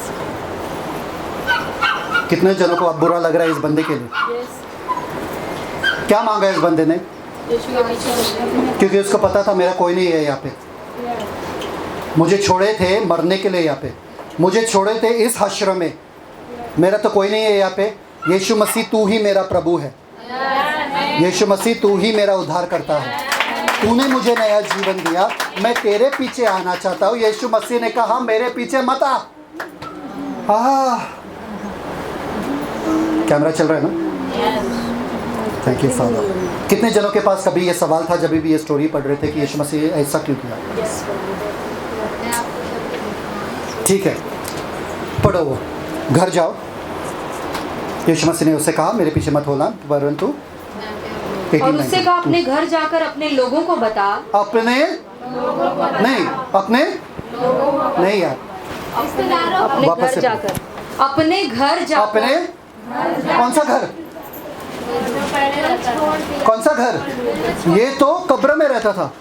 कितने जनों को अब बुरा लग रहा है इस बंदे के लिए? क्या मांगा इस बंदे ने? क्योंकि उसको पता था मेरा कोई नहीं है यहाँ पे, मुझे छोड़े थे मरने के लिए यहाँ पे, मुझे छोड़े थे इस आश्रम में, मेरा तो कोई नहीं है यहाँ पे। यीशु मसीह तू ही मेरा प्रभु है, यीशु मसीह तू ही मेरा उद्धार करता है, तूने मुझे नया जीवन दिया, मैं तेरे पीछे आना चाहता हूँ। यीशु मसीह ने कहा मेरे पीछे मत आ। कैमरा चल रहा है ना? Thank you father. कितने जनों के पास कभी ये सवाल था जब भी ये स्टोरी पढ़ रहे थे कि यीशु मसीह ऐसा क्यों किया? ठीक है, पढ़ो। वो घर जाओ। यीशु मसीह ने उससे कहा मेरे पीछे मत होना, परंतु और उससे कहा अपने घर जाकर अपने लोगों को बता। अपने नहीं, अपने नहीं यार, अपने घर जाकर, अपने घर जाकर, अपने कौन सा घर? कौन सा घर? ये तो कब्र में रहता था।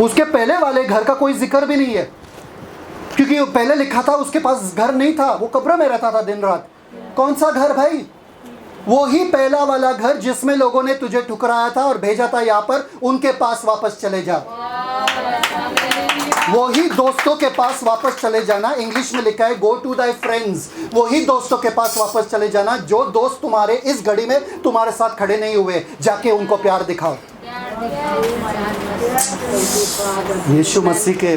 उसके पहले वाले घर का कोई जिक्र भी नहीं है, क्योंकि पहले लिखा था उसके पास घर नहीं था, वो कब्र में रहता था दिन रात। कौन सा घर भाई? वो ही पहला वाला घर जिसमें लोगों ने तुझे ठुकराया था और भेजा था यहाँ पर, उनके पास वापस चले जा। वही दोस्तों के पास वापस चले जाना। इंग्लिश में लिखा है गो टू दाई फ्रेंड्स। वही दोस्तों के पास वापस चले जाना जो दोस्त तुम्हारे इस घड़ी में तुम्हारे साथ खड़े नहीं हुए, जाके उनको प्यार दिखाओ। यीशु मसीह के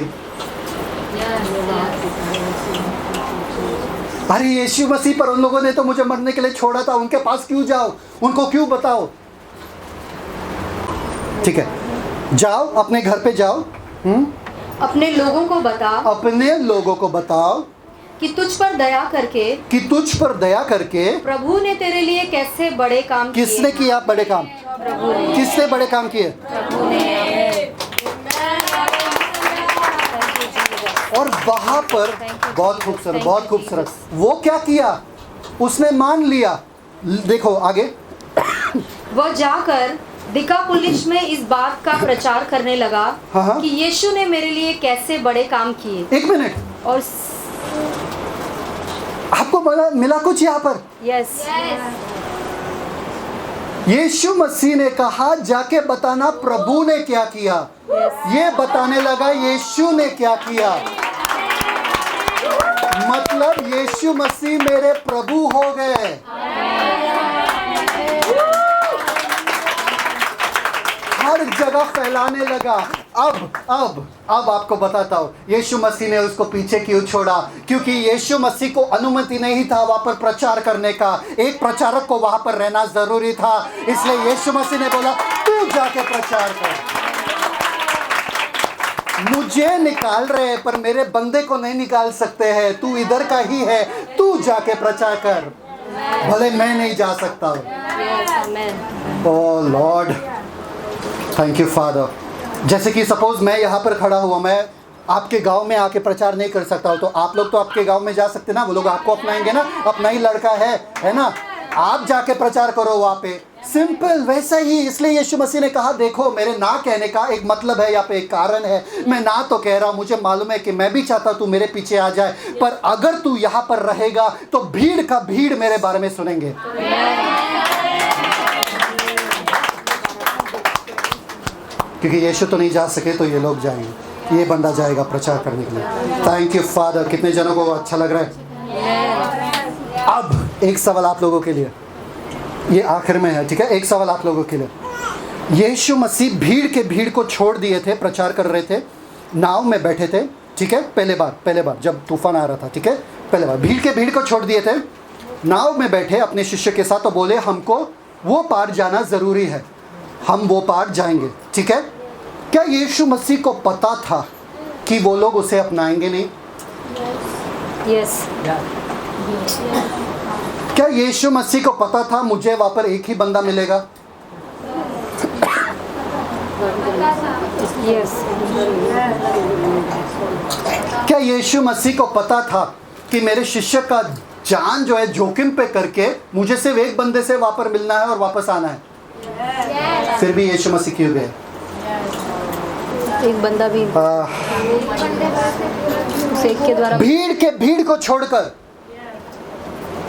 अरे यीशु मसीह पर उन लोगों ने तो मुझे मरने के लिए छोड़ा था, उनके पास क्यों जाओ, उनको क्यों बताओ? ठीक है, जाओ अपने घर पे जाओ, अपने लोगों को बता, अपने लोगों को बताओ कि तुझ पर दया करके, कि तुझ पर दया करके प्रभु ने तेरे लिए कैसे बड़े काम किए। किसने किया बड़े काम? प्रभु ने। किसने बड़े काम किए? प्रभु ने। और वहां पर बहुत खूबसूरत, बहुत खूबसूरत, वो क्या किया? उसने मान लिया। देखो आगे, वह जाकर दिकापुलिस में इस बात का प्रचार करने लगा कि यीशु ने मेरे लिए कैसे बड़े काम किए। एक मिनट, और आपको मिला कुछ यहाँ पर? यस, यीशु मसीह ने कहा जाके बताना प्रभु ने क्या किया। ये बताने लगा यीशु ने क्या किया। मतलब यीशु मसीह मेरे प्रभु हो गए। हर जगह फैलाने लगा। अब आपको बताता हूँ यीशु मसीह ने उसको पीछे क्यों छोड़ा। क्योंकि यीशु मसीह को अनुमति नहीं था वहां पर प्रचार करने का। एक प्रचारक को वहां पर रहना जरूरी था, इसलिए यीशु मसीह ने बोला तू जाके प्रचार कर। मुझे निकाल रहे हैं पर मेरे बंदे को नहीं निकाल सकते हैं, तू इधर का ही है, तू जाके प्रचार कर, भले मैं नहीं जा सकता हूँ। Oh lord, thank you father. जैसे कि सपोज मैं यहाँ पर खड़ा हुआ, मैं आपके गांव में आके प्रचार नहीं कर सकता हूँ, तो आप लोग तो आपके गांव में जा सकते ना, वो लोग आपको अपनाएंगे ना, अपना ही लड़का है ना, आप जाके प्रचार करो वहाँ पे। सिंपल वैसा ही। इसलिए यीशु मसीह ने कहा देखो मेरे ना कहने का एक मतलब है, यहाँ पे एक कारण है। मैं ना तो कह रहा हूँ, मुझे मालूम है कि मैं भी चाहता तू मेरे पीछे आ जाए, पर अगर तू यहाँ पर रहेगा तो भीड़ का भीड़ मेरे बारे में सुनेंगे। क्योंकि यीशु तो नहीं जा सके तो ये लोग जाएंगे, ये बंदा जाएगा प्रचार करने के लिए। Thank you father. कितने जनों को अच्छा लग रहा है? अब एक सवाल आप लोगों के लिए, ये आखिर में है, ठीक है? एक सवाल आप लोगों के लिए। यीशु मसीह भीड़ को छोड़ दिए थे, प्रचार कर रहे थे, नाव में बैठे थे, ठीक है? पहले बार जब तूफान आ रहा था, ठीक है? पहले बार भीड़ को छोड़ दिए थे, नाव में बैठे अपने शिष्य के साथ, तो बोले हमको वो पार जाना ज़रूरी है, हम वो पार जाएंगे, ठीक है? क्या यीशु मसीह को पता था कि वो लोग उसे अपनाएंगे नहीं? यस। क्या यीशु मसीह को पता था मुझे वहाँ पर एक ही बंदा मिलेगा? यस। क्या यीशु मसीह को पता था कि मेरे शिष्य का जान जो है जोखिम पे करके मुझे सिर्फ एक बंदे से वहाँ पर मिलना है और वापस आना है? फिर भी यीशु मसीह क्यों गए? एक बंदा भी एक के द्वारा भीड़ को छोड़कर,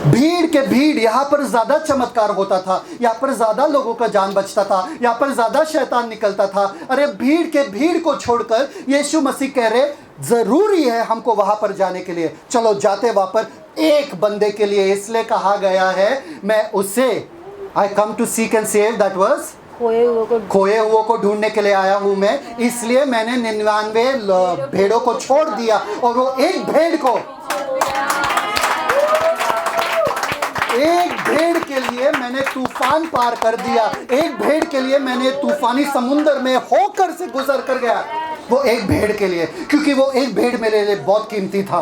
भीड़ यहाँ पर ज्यादा चमत्कार होता था, यहाँ पर ज्यादा लोगों का जान बचता था, यहाँ पर ज्यादा शैतान निकलता था। अरे भीड़ को छोड़कर यीशु मसीह कह रहे जरूरी है हमको वहां पर जाने के लिए, चलो जाते वहां पर एक बंदे के लिए। इसलिए कहा गया है मैं उसे I come to seek and save, that was खोए हुए को ढूंढने के लिए आया हूं मैं। इसलिए मैंने 99 भेड़ों को छोड़ दिया और वो एक भेड़ के लिए मैंने तूफान पार कर दिया। एक भेड़ के लिए मैंने तूफानी समुद्र में होकर से गुजर कर गया, वो एक भेड़ के लिए, क्योंकि वो एक भेड़ मेरे लिए बहुत कीमती था,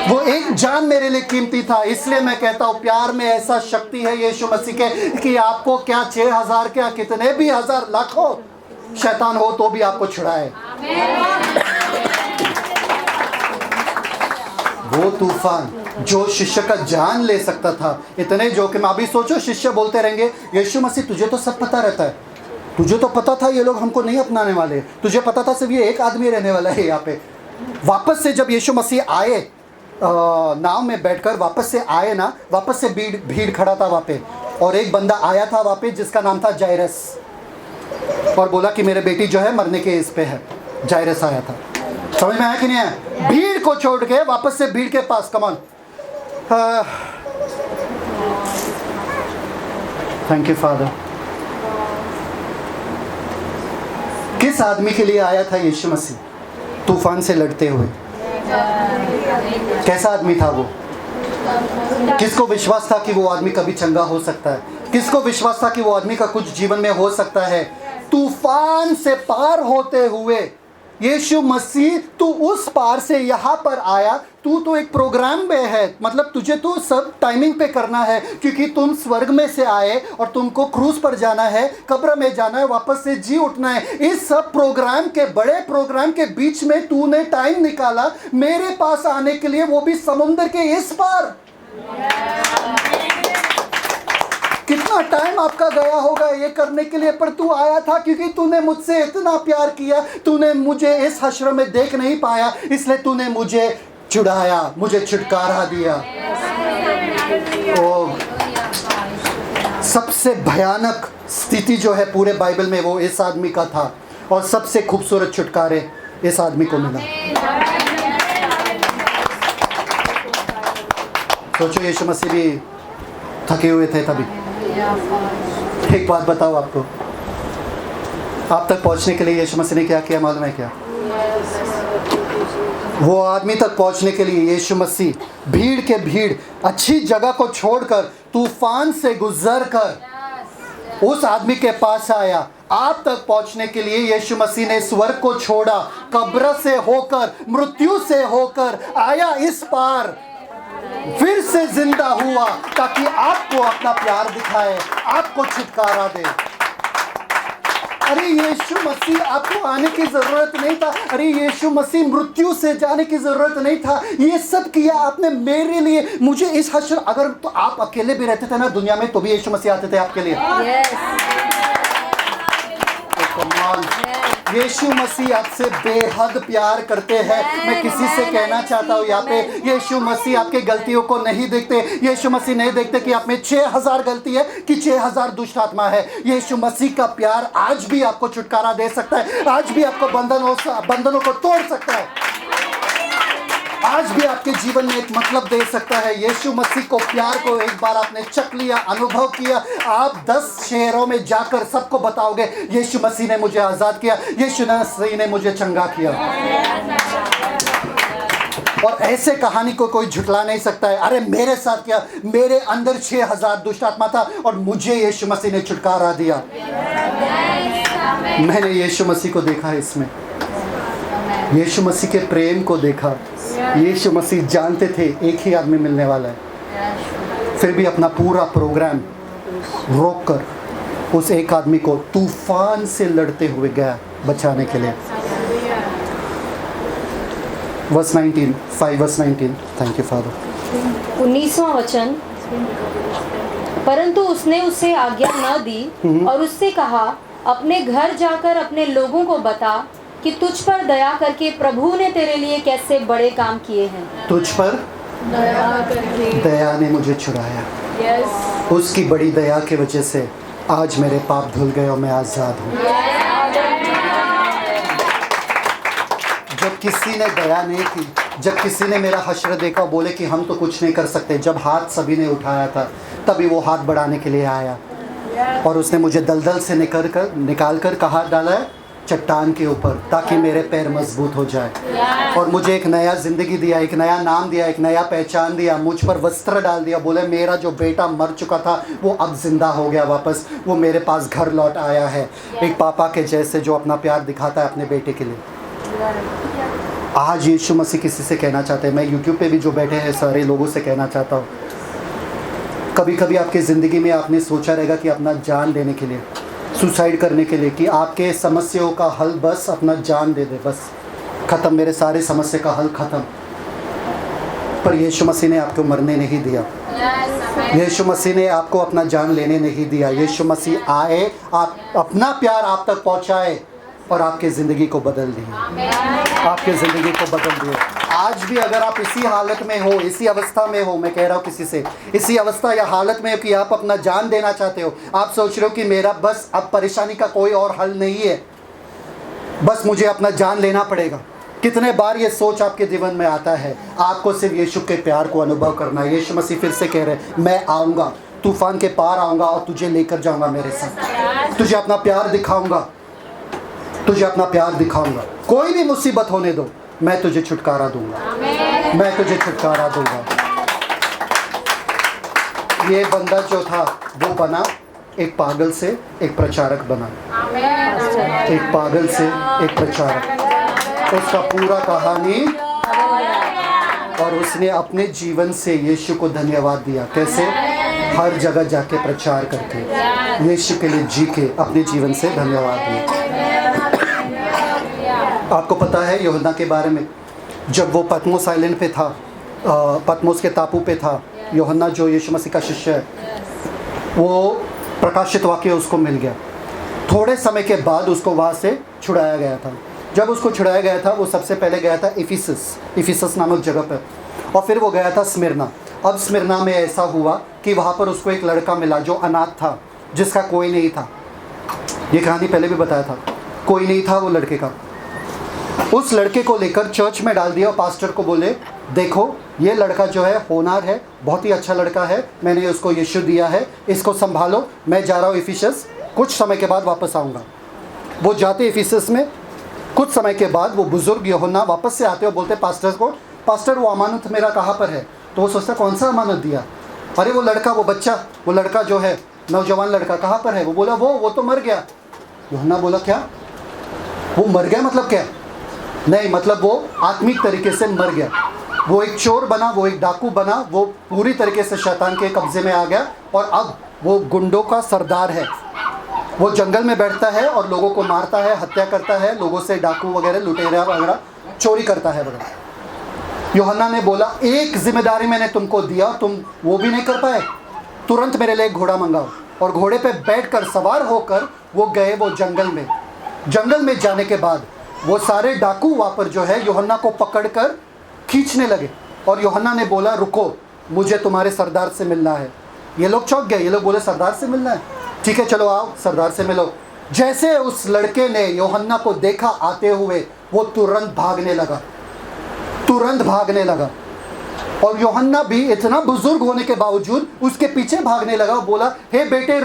वो एक जान मेरे लिए कीमती था। इसलिए मैं कहता हूँ प्यार में ऐसा शक्ति है यीशु मसीह के कि आपको क्या 6000 क्या कितने भी हजार लाखों शैतान हो तो भी आपको छुड़ाए। वो तूफान जो शिष्य का जान ले सकता था, इतने जोखिम। अभी सोचो शिष्य बोलते रहेंगे यीशु मसीह तुझे तो सब पता रहता है, तुझे तो पता था ये लोग हमको नहीं अपनाने वाले, तुझे पता था सिर्फ ये एक आदमी रहने वाला है यहाँ पे। वापस से जब यीशु मसीह आए नाव में बैठकर वापस से आए ना, वापस से भीड़ खड़ा था वहाँ पे, और एक बंदा आया था वहाँ पे जिसका नाम था जायरस, और बोला कि मेरे बेटी जो है मरने के इस पे है। जायरस आया था, समझ में आया कि नहीं आया? भीड़ को छोड़ के वापस से भीड़ के पास। Come on, thank you father. किस आदमी के लिए आया था यीशु मसीह तूफान से लड़ते हुए? कैसा आदमी था वो? किसको विश्वास था कि वो आदमी कभी चंगा हो सकता है? किसको विश्वास था कि वो आदमी का कुछ जीवन में हो सकता है? तूफान से पार होते हुए यीशु मसीह, तू उस पार से यहाँ पर आया। तू तो एक प्रोग्राम में है, मतलब तुझे तो सब टाइमिंग पे करना है, क्योंकि तुम स्वर्ग में से आए और तुमको क्रूस पर जाना है, कब्र में जाना है, वापस से जी उठना है। इस सब प्रोग्राम के, बड़े प्रोग्राम के बीच में तूने टाइम निकाला मेरे पास आने के लिए, वो भी समुद्र के इस पार। कितना टाइम आपका गया होगा ये करने के लिए, पर तू आया था क्योंकि तूने मुझसे इतना प्यार किया। तूने मुझे इस हश्र में देख नहीं पाया, इसलिए तूने मुझे छुड़ाया, मुझे छुटकारा दिया। ओ, सबसे भयानक स्थिति जो है पूरे बाइबल में वो इस आदमी का था, और सबसे खूबसूरत छुटकारे इस आदमी को मिला। सोचो, यीशु मसीह भी थके हुए थे तभी। एक बात बताओ आपको, आप तक पहुंचने के लिए यीशु मसीह ने क्या किया मालूम है क्या? वो आदमी तक पहुंचने के लिए यीशु मसीह भीड़ के भीड़, अच्छी जगह को छोड़कर, तूफान से गुजर कर उस आदमी के पास आया। आप तक पहुंचने के लिए यीशु मसीह ने स्वर्ग को छोड़ा, कब्र से होकर, मृत्यु से होकर आया इस पार, फिर से जिंदा हुआ ताकि आपको अपना प्यार दिखाए, आपको छुटकारा दे। अरे यीशु मसीह, आपको आने की जरूरत नहीं था। अरे यीशु मसीह, मृत्यु से जाने की जरूरत नहीं था। ये सब किया आपने मेरे लिए, मुझे इस हश्र। अगर तो आप अकेले भी रहते थे ना दुनिया में, तो भी यीशु मसीह आते थे आपके लिए। यीशु मसीह आपसे बेहद प्यार करते हैं। मैं किसी से कहना चाहता हूँ यहाँ पे, यीशु मसीह आपके गलतियों को नहीं देखते। यीशु मसीह नहीं देखते कि आप में 6000 गलती है कि 6000 दुष्ट आत्मा है। यीशु मसीह का प्यार आज भी आपको छुटकारा दे सकता है, आज भी आपको बंधनों को तोड़ सकता है, आज भी आपके जीवन में एक मतलब दे सकता है। यीशु मसीह को, प्यार को एक बार आपने चख लिया, अनुभव किया, आप 10 शहरों में जाकर सबको बताओगे यीशु मसीह ने मुझे आज़ाद किया, यीशु मसीह ने मुझे चंगा किया। और ऐसे कहानी को कोई झुटला नहीं सकता है। अरे मेरे साथ क्या, मेरे अंदर 6000 दुष्ट आत्मा था और मुझे यीशु मसीह ने छुटकारा दिया। मैंने यीशु मसीह को देखा है इसमें, यीशु मसीह के प्रेम को देखा। यीशु मसीह जानते थे एक ही आदमी मिलने वाला है, फिर भी अपना पूरा प्रोग्राम रोककर उस एक आदमी को तूफान से लड़ते हुए गया बचाने के लिए। Verse 19, 5 verse 19। Thank you father. 19वां वचन, परंतु उसने उसे आज्ञा न दी और उससे कहा, अपने घर जाकर अपने लोगों को बता कि तुझ पर दया करके प्रभु ने तेरे लिए कैसे बड़े काम किए हैं। तुझ पर दया ने मुझे छुड़ाया। उसकी बड़ी दया की वजह से आज मेरे पाप धुल गए और मैं आज़ाद हूँ। जब किसी ने दया नहीं की, जब किसी ने मेरा हश्र देखा, बोले कि हम तो कुछ नहीं कर सकते, जब हाथ सभी ने उठाया था तभी वो हाथ बढ़ाने के लिए आया और उसने मुझे दलदल से निकाल कर कहाँ डाला है? चट्टान के ऊपर, ताकि मेरे पैर मजबूत हो जाए। और मुझे एक नया ज़िंदगी दिया, एक नया नाम दिया, एक नया पहचान दिया, मुझ पर वस्त्र डाल दिया। बोले मेरा जो बेटा मर चुका था वो अब जिंदा हो गया वापस, वो मेरे पास घर लौट आया है, एक पापा के जैसे जो अपना प्यार दिखाता है अपने बेटे के लिए। आज यीशु मसीह किसी से कहना चाहते हैं, मैं यूट्यूब पे भी जो बैठे हैं सारे लोगों से कहना चाहता हूँ, कभी कभी आपकी ज़िंदगी में आपने सोचा रहेगा कि अपना जान देने के लिए, सुसाइड करने के लिए, कि आपके समस्याओं का हल बस अपना जान दे दे, बस ख़त्म, मेरे सारे समस्या का हल ख़त्म। पर यीशु मसीह ने आपको मरने नहीं दिया, यीशु मसीह ने आपको अपना जान लेने नहीं दिया। यीशु मसीह आए, आप अपना प्यार आप तक पहुँचाए और आपके ज़िंदगी को बदल दिए, आपके ज़िंदगी को बदल दिए। आज भी अगर आप इसी हालत में हो, इसी अवस्था में हो, मैं कह रहा हूँ किसी से, इसी अवस्था या हालत में हो कि आप अपना जान देना चाहते हो, आप सोच रहे हो कि मेरा बस अब परेशानी का कोई और हल नहीं है, बस मुझे अपना जान लेना पड़ेगा। कितने बार ये सोच आपके जीवन में आता है? आपको सिर्फ यीशु के प्यार को अनुभव करना है। यीशु मसीह फिर से कह रहे हैं, मैं आऊँगा, तूफान के पार आऊँगा और तुझे लेकर जाऊँगा मेरे साथ, तुझे अपना प्यार दिखाऊँगा, तुझे अपना प्यार दिखाऊँगा। कोई भी मुसीबत होने दो, मैं तुझे छुटकारा दूंगा, मैं तुझे छुटकारा दूंगा। ये बंदा जो था वो बना एक पागल से एक प्रचारक बना, एक पागल से एक प्रचारक। उसका पूरा कहानी, और उसने अपने जीवन से यीशु को धन्यवाद दिया। कैसे? हर जगह जाके प्रचार करके, यीशु के लिए जी के अपने जीवन से धन्यवाद दिया। आपको पता है यूहन्ना के बारे में, जब वो पतमोस आइलैंड पे था, पतमोस के टापू पे था, यूहन्ना जो यीशु मसीह का शिष्य है, वो प्रकाशित वाक्य उसको मिल गया। थोड़े समय के बाद उसको वहाँ से छुड़ाया गया था। जब उसको छुड़ाया गया था, वो सबसे पहले गया था इफिसस नामक जगह पर, और फिर वो गया था स्मिरना। अब स्मिरना में ऐसा हुआ कि वहाँ पर उसको एक लड़का मिला जो अनाथ था, जिसका कोई नहीं था। ये कहानी पहले भी बताया था, कोई नहीं था वो लड़के का। उस लड़के को लेकर चर्च में डाल दिया और पास्टर को बोले, देखो ये लड़का जो है होनहार है, बहुत ही अच्छा लड़का है, मैंने उसको यीशु दिया है, इसको संभालो, मैं जा रहा हूँ इफिसस, कुछ समय के बाद वापस आऊँगा। वो जाते इफिसस में, कुछ समय के बाद वो बुजुर्ग यूहन्ना वापस से आते और बोलते पास्टर को, पास्टर वो अमानत मेरा कहाँ पर है? तो वो सोचता कौन सा अमानत दिया? अरे वो लड़का, वो बच्चा, वो लड़का जो है नौजवान लड़का कहाँ पर है? वो बोला वो तो मर गया। यूहन्ना बोला क्या? वो मर गया मतलब क्या? नहीं, मतलब वो आत्मिक तरीके से मर गया। वो एक चोर बना, वो एक डाकू बना, वो पूरी तरीके से शैतान के कब्जे में आ गया और अब वो गुंडों का सरदार है। वो जंगल में बैठता है और लोगों को मारता है, हत्या करता है, लोगों से डाकू वगैरह, लुटेरा वगैरह चोरी करता है वगैरह। यूहन्ना ने बोला एक जिम्मेदारी मैंने तुमको दिया, तुम वो भी नहीं कर पाए, तुरंत मेरे लिए एक घोड़ा मंगाओ। और घोड़े पे बैठकर सवार होकर वो गए वो जंगल में। जंगल में जाने के बाद वो सारे डाकू वहाँ पर जो है यूहन्ना को पकड़कर खींचने लगे और यूहन्ना ने बोला रुको, मुझे तुम्हारे सरदार से मिलना है। ये लोग चौंक गए, ये लोग बोले सरदार से मिलना है, ठीक है चलो आओ सरदार से मिलो। जैसे उस लड़के ने यूहन्ना को देखा आते हुए, वो तुरंत भागने लगा। और यूहन्ना भी इतना बुजुर्ग होने के बावजूद उसके पीछे भागने लगा। बोला हे बेटे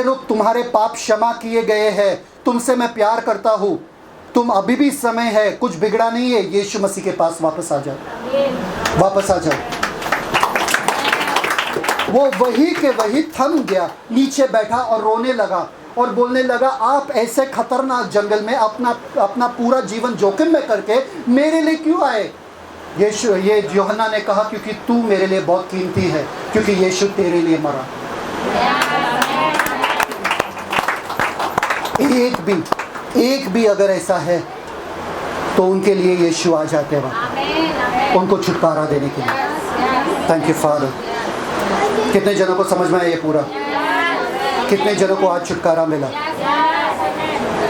रुक, तुम्हारे पाप क्षमा किए गए हैं, तुमसे मैं प्यार करता हूँ, तुम अभी भी समय है, कुछ बिगड़ा नहीं है, यीशु मसीह के पास वापस आ जाओ। वो वही के वही थम गया, नीचे बैठा और रोने लगा और बोलने लगा आप ऐसे खतरनाक जंगल में अपना पूरा जीवन जोखिम में करके मेरे लिए क्यों आए? ये यूहन्ना ने कहा क्योंकि तू मेरे लिए बहुत कीमती है, क्योंकि यीशु तेरे लिए मरा। एक भी अगर ऐसा है तो उनके लिए यीशु आ जाते वहाँ, उनको छुटकारा देने के लिए। Thank you father. कितने जनों को समझ में आया ये पूरा? कितने जनों को आज छुटकारा मिला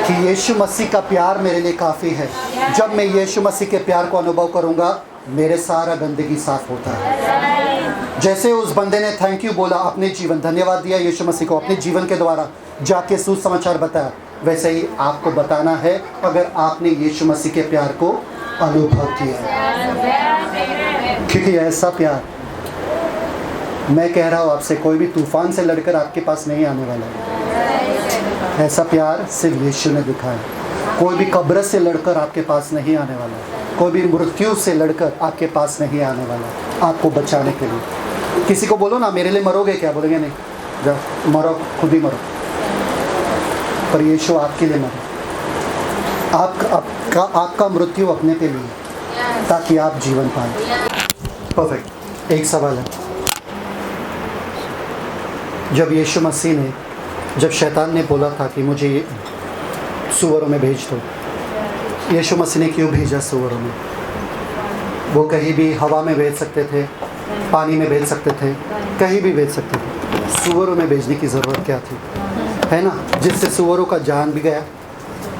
कि यीशु मसीह का प्यार मेरे लिए काफ़ी है। जब मैं यीशु मसीह के प्यार को अनुभव करूँगा, मेरे सारा गंदगी साफ होता है। जैसे उस बंदे ने थैंक यू बोला, अपने जीवन धन्यवाद दिया यीशु मसीह को, अपने जीवन के द्वारा जाके सुसमाचार बताया, वैसे ही आपको बताना है अगर आपने यीशु मसीह के प्यार को अनुभव किया है। क्योंकि ऐसा प्यार, मैं कह रहा हूँ आपसे, कोई भी तूफान से लड़कर आपके पास नहीं आने वाला है। ऐसा प्यार सिर्फ यीशु ने दिखाया। कोई भी कब्र से लड़कर आपके पास नहीं आने वाला, कोई भी मृत्यु से लड़कर आपके पास नहीं आने वाला आपको बचाने के लिए। किसी को बोलो ना मेरे लिए मरोगे क्या? बोलेंगे नहीं, जाओ मरो, खुद ही मरो। पर यीशु आपके लिए मरे, आपका मृत्यु अपने के लिए, ताकि आप जीवन पाएं। परफेक्ट। एक सवाल है, जब यीशु मसीह ने, जब शैतान ने बोला था कि मुझे सूअरों में भेज दो, यीशु मसीह ने क्यों भेजा सूअरों में? वो कहीं भी हवा में भेज सकते थे, पानी में भेज सकते थे, कहीं भी भेज सकते थे। सूअरों में भेजने की ज़रूरत क्या थी? है ना, जिससे सूअरों का जान भी गया।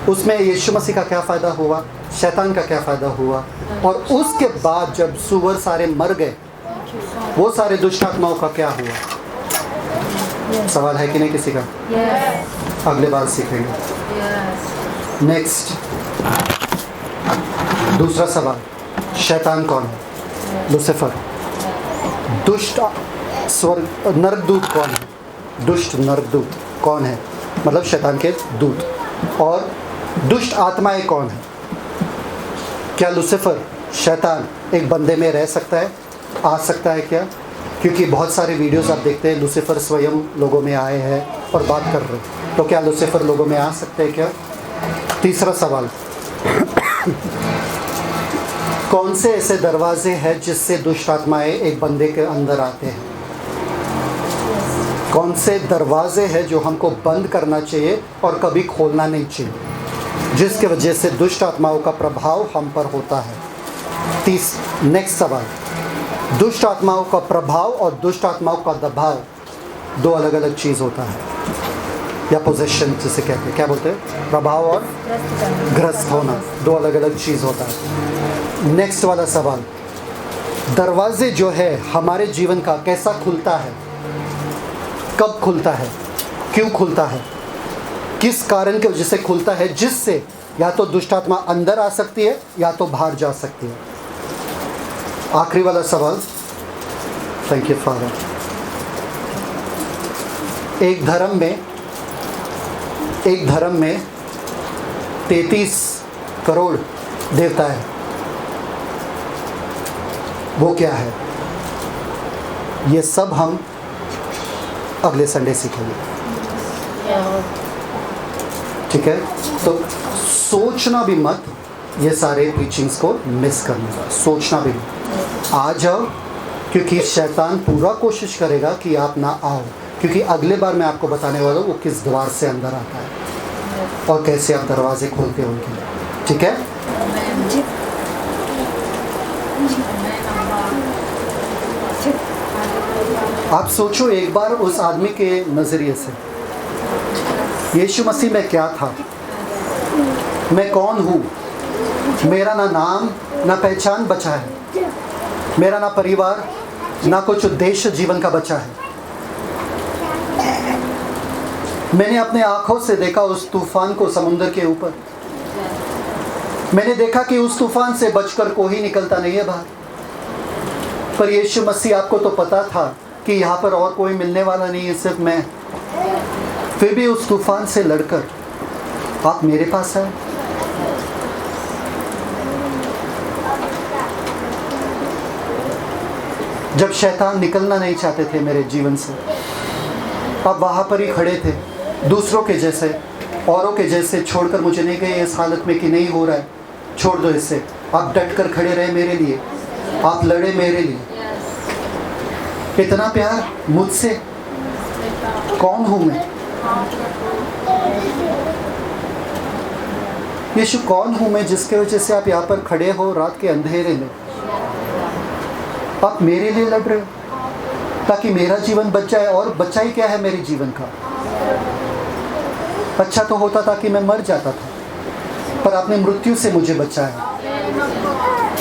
उसमें यीशु मसीह का क्या फ़ायदा हुआ, शैतान का क्या फ़ायदा हुआ? और उसके बाद जब सूअर सारे मर गए, वो सारे दुष्ट आत्माओं का क्या हुआ? सवाल है कि नहीं किसी का? अगले बार सीखेंगे। नेक्स्ट, दूसरा सवाल, शैतान कौन है? लूसीफर। दुष्ट नरकदूत कौन है? दुष्ट नरकदूत कौन है? मतलब शैतान के दूत। और दुष्ट आत्माएं कौन है? क्या लूसीफर शैतान एक बंदे में रह सकता है, आ सकता है क्या? क्योंकि बहुत सारे वीडियोस आप देखते हैं लूसीफर स्वयं लोगों में आए हैं और बात कर रहे हैं, तो क्या लूसीफर लोगों में आ सकते हैं क्या? तीसरा सवाल, कौन से ऐसे दरवाजे हैं जिससे दुष्ट आत्माएं एक बंदे के अंदर आते हैं? कौन से दरवाजे हैं जो हमको बंद करना चाहिए और कभी खोलना नहीं चाहिए, जिसके वजह से दुष्ट आत्माओं का प्रभाव हम पर होता है? नेक्स्ट सवाल, दुष्ट आत्माओं का प्रभाव और दुष्ट आत्माओं का दबाव दो अलग अलग चीज़ होता है, या पोजेशन जिसे कहते हैं, क्या बोलते हैं? प्रभाव और ग्रस्त होना दो अलग अलग चीज़ होता है। नेक्स्ट वाला सवाल, दरवाजे जो है हमारे जीवन का कैसा खुलता है, कब खुलता है, क्यों खुलता है, किस कारण की वजह से खुलता है, जिससे या तो दुष्ट आत्मा अंदर आ सकती है या तो बाहर जा सकती है? आखिरी वाला सवाल, थैंक यू फादर, एक धर्म में 33 करोड़ देवता है, वो क्या है? ये सब हम अगले संडे सीखेंगे, ठीक है? तो सोचना भी मत ये सारे प्रीचिंग्स को मिस करने का, सोचना भी मत, आ जाओ, क्योंकि शैतान पूरा कोशिश करेगा कि आप ना आओ, क्योंकि अगले बार मैं आपको बताने वाला हूँ वो किस द्वार से अंदर आता है और कैसे आप दरवाजे खोलते हो उनके, ठीक है? आप सोचो एक बार उस आदमी के नज़रिए से, यीशु मसीह में क्या था, मैं कौन हूँ, मेरा ना नाम ना पहचान बचा है, मेरा ना परिवार ना कुछ उद्देश्य जीवन का बचा है। मैंने अपने आँखों से देखा उस तूफान को समुद्र के ऊपर, मैंने देखा कि उस तूफान से बचकर कोई निकलता नहीं है बाहर, पर यीशु मसीह आपको तो पता था कि यहाँ पर और कोई मिलने वाला नहीं है, सिर्फ मैं, फिर भी उस तूफान से लड़कर आप मेरे पास आए। जब शैतान निकलना नहीं चाहते थे मेरे जीवन से, आप वहाँ पर ही खड़े थे, दूसरों के जैसे, औरों के जैसे, छोड़कर मुझे नहीं गए इस हालत में कि नहीं हो रहा है, छोड़ दो इससे। आप डट कर खड़े रहे मेरे लिए, आप लड़े मेरे लिए। इतना प्यार मुझसे, कौन हूँ मैं? यीशु कौन हूँ मैं जिसके वजह से आप यहाँ पर खड़े हो रात के अंधेरे में, आप मेरे लिए लड़ रहे हो ताकि मेरा जीवन बच जाए। और बच्चा ही क्या है मेरे जीवन का? अच्छा तो होता था कि मैं मर जाता था, पर आपने मृत्यु से मुझे बचाया,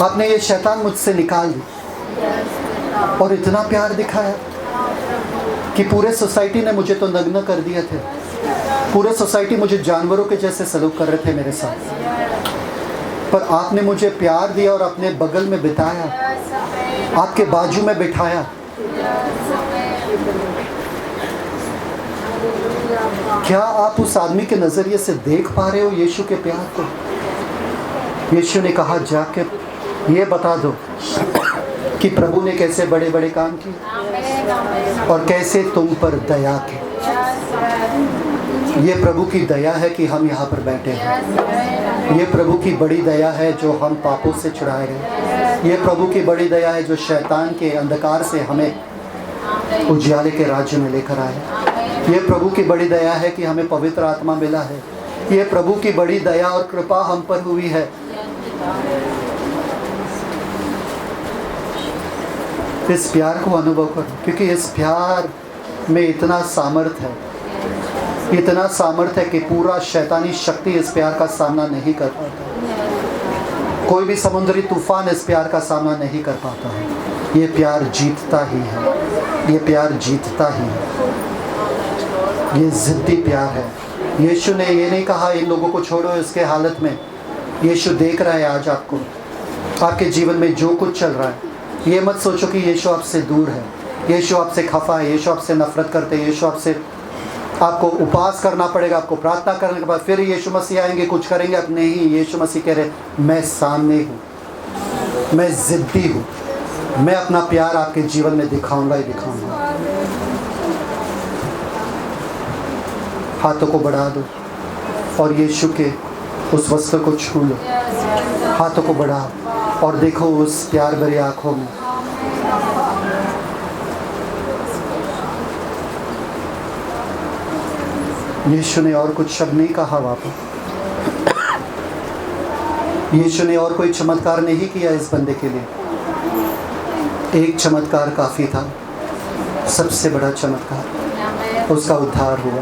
आपने ये शैतान मुझसे निकाल दी और इतना प्यार दिखाया कि पूरे सोसाइटी ने मुझे तो नग्न कर दिया थे, पूरे सोसाइटी मुझे जानवरों के जैसे सलूक कर रहे थे मेरे साथ, पर आपने मुझे प्यार दिया और अपने बगल में बिठाया, आपके बाजू में बिठाया। क्या आप उस आदमी के नज़रिए से देख पा रहे हो यीशु के प्यार को? यीशु ने कहा जाकर ये बता दो कि प्रभु ने कैसे बड़े बड़े काम किए और कैसे तुम पर दया की। ये प्रभु की दया है कि हम यहाँ पर बैठे हैं। ये प्रभु की बड़ी दया है जो हम पापों से छुड़ाए गए। ये प्रभु की बड़ी दया है जो शैतान के अंधकार से हमें उजियाले के राज्य में लेकर आए। ये प्रभु की बड़ी दया है कि हमें पवित्र आत्मा मिला है। ये प्रभु की बड़ी दया और कृपा हम पर हुई है। इस प्यार को अनुभव करो, क्योंकि इस प्यार में इतना सामर्थ्य है, इतना सामर्थ्य है कि पूरा शैतानी शक्ति इस प्यार का सामना नहीं कर पाता। कोई भी समुद्री तूफान इस प्यार का सामना नहीं कर पाता है। ये प्यार जीतता ही है, ये प्यार जीतता ही है। ये जिद्दी प्यार है। यीशु ने ये नहीं कहा इन लोगों को छोड़ो इसके हालत में। यीशु देख रहा है आज आपको, आपके जीवन में जो कुछ चल रहा है। ये मत सोचो कि यीशु आपसे दूर है, यीशु आपसे खफा है, यीशु आपसे नफरत करते हैं, यीशु आपसे आपको उपवास करना पड़ेगा, आपको प्रार्थना करने के बाद फिर यीशु मसीह आएंगे, कुछ करेंगे। अब नहीं, यीशु मसीह कह रहे मैं सामने हूँ, मैं ज़िद्दी हूँ, मैं अपना प्यार आपके जीवन में दिखाऊंगा ही दिखाऊंगा। हाथों को बढ़ा दो और यीशु के उस वस्त्र को छू लो। हाथों को बढ़ाओ और देखो उस प्यार भरी आँखों में। यीशु ने और कुछ शब्द नहीं कहा वापस। यीशु ने और कोई चमत्कार नहीं किया इस बंदे के लिए। एक चमत्कार काफ़ी था, सबसे बड़ा चमत्कार, उसका उद्धार हुआ।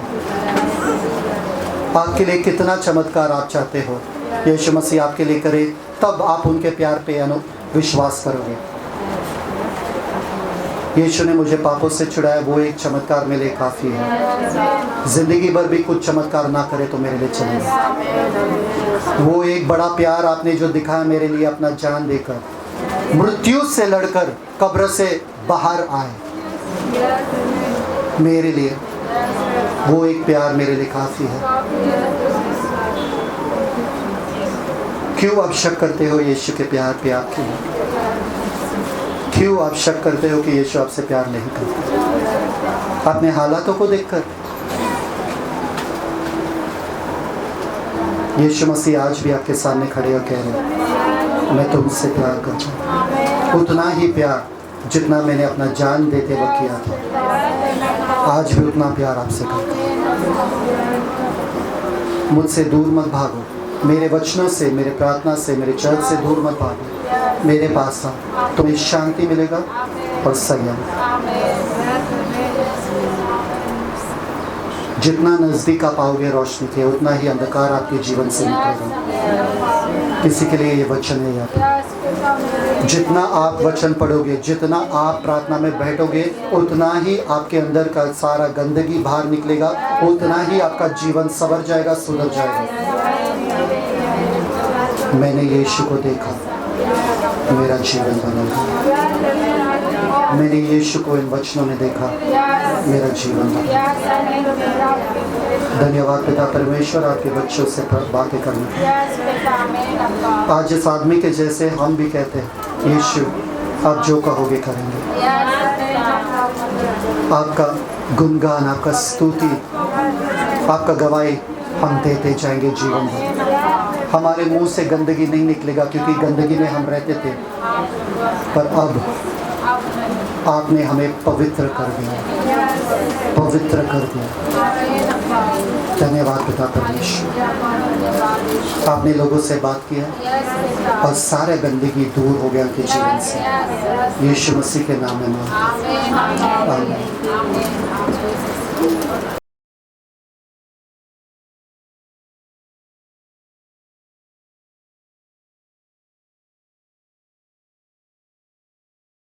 आपके लिए कितना चमत्कार आप चाहते हो यीशु मसीह आपके लिए करे, तब आप उनके प्यार पे विश्वास करोगे। यीशु ने मुझे पापों से छुड़ाया, वो एक चमत्कार मेरे लिए काफ़ी है। ज़िंदगी भर भी कुछ चमत्कार ना करे तो मेरे लिए चलेगा। वो एक बड़ा प्यार आपने जो दिखाया मेरे लिए, अपना जान देकर, मृत्यु से लड़कर कब्र से बाहर आए मेरे लिए, वो एक प्यार मेरे लिए काफ़ी है। क्यों आप शक करते हो यीशु के प्यार पे आपके लिए? क्यों आप शक करते हो कि यीशु आपसे प्यार नहीं करता? अपने हालातों को देखकर। यीशु मसीह आज भी आपके सामने खड़े और कह रहे हैं मैं तुमसे प्यार करता हूँ, उतना ही प्यार जितना मैंने अपना जान देते वक्त किया था, आज भी उतना प्यार आपसे करता हूँ। मुझसे दूर मत भागो, मेरे वचनों से, मेरे प्रार्थना से, मेरे चर्च से दूर मत भागो, मेरे पास आओ, तुम्हें शांति मिलेगा और संयम। जितना नज़दीक आप आओगे रोशनी के, उतना ही अंधकार आपके जीवन से निकलेगा। किसी के लिए ये वचन है यहाँ। जितना आप वचन पढ़ोगे, जितना आप प्रार्थना में बैठोगे, उतना ही आपके अंदर का सारा गंदगी बाहर निकलेगा, उतना ही आपका जीवन संवर जाएगा, सुधर जाएगा। मैंने यीशु को देखा, मेरा जीवन बदल। मैंने यीशु को इन वचनों में देखा, मेरा जीवन बदल। धन्यवाद पिता परमेश्वर, आपके बच्चों से बातें करने। आज इस आदमी के जैसे हम भी कहते हैं यीशु आप जो कहोगे करेंगे। आपका गुणगान, आपका स्तुति, आपका गवाही हम देते जाएंगे जीवन भर। हमारे मुंह से गंदगी नहीं निकलेगा, क्योंकि गंदगी में हम रहते थे, पर अब आपने हमें पवित्र कर दिया, पवित्र कर दिया। धन्यवाद पिता परमेश्वर, आपने लोगों से बात किया और सारे गंदगी दूर हो गया उनके जीवन से। यीशु मसीह के नाम में आमीन।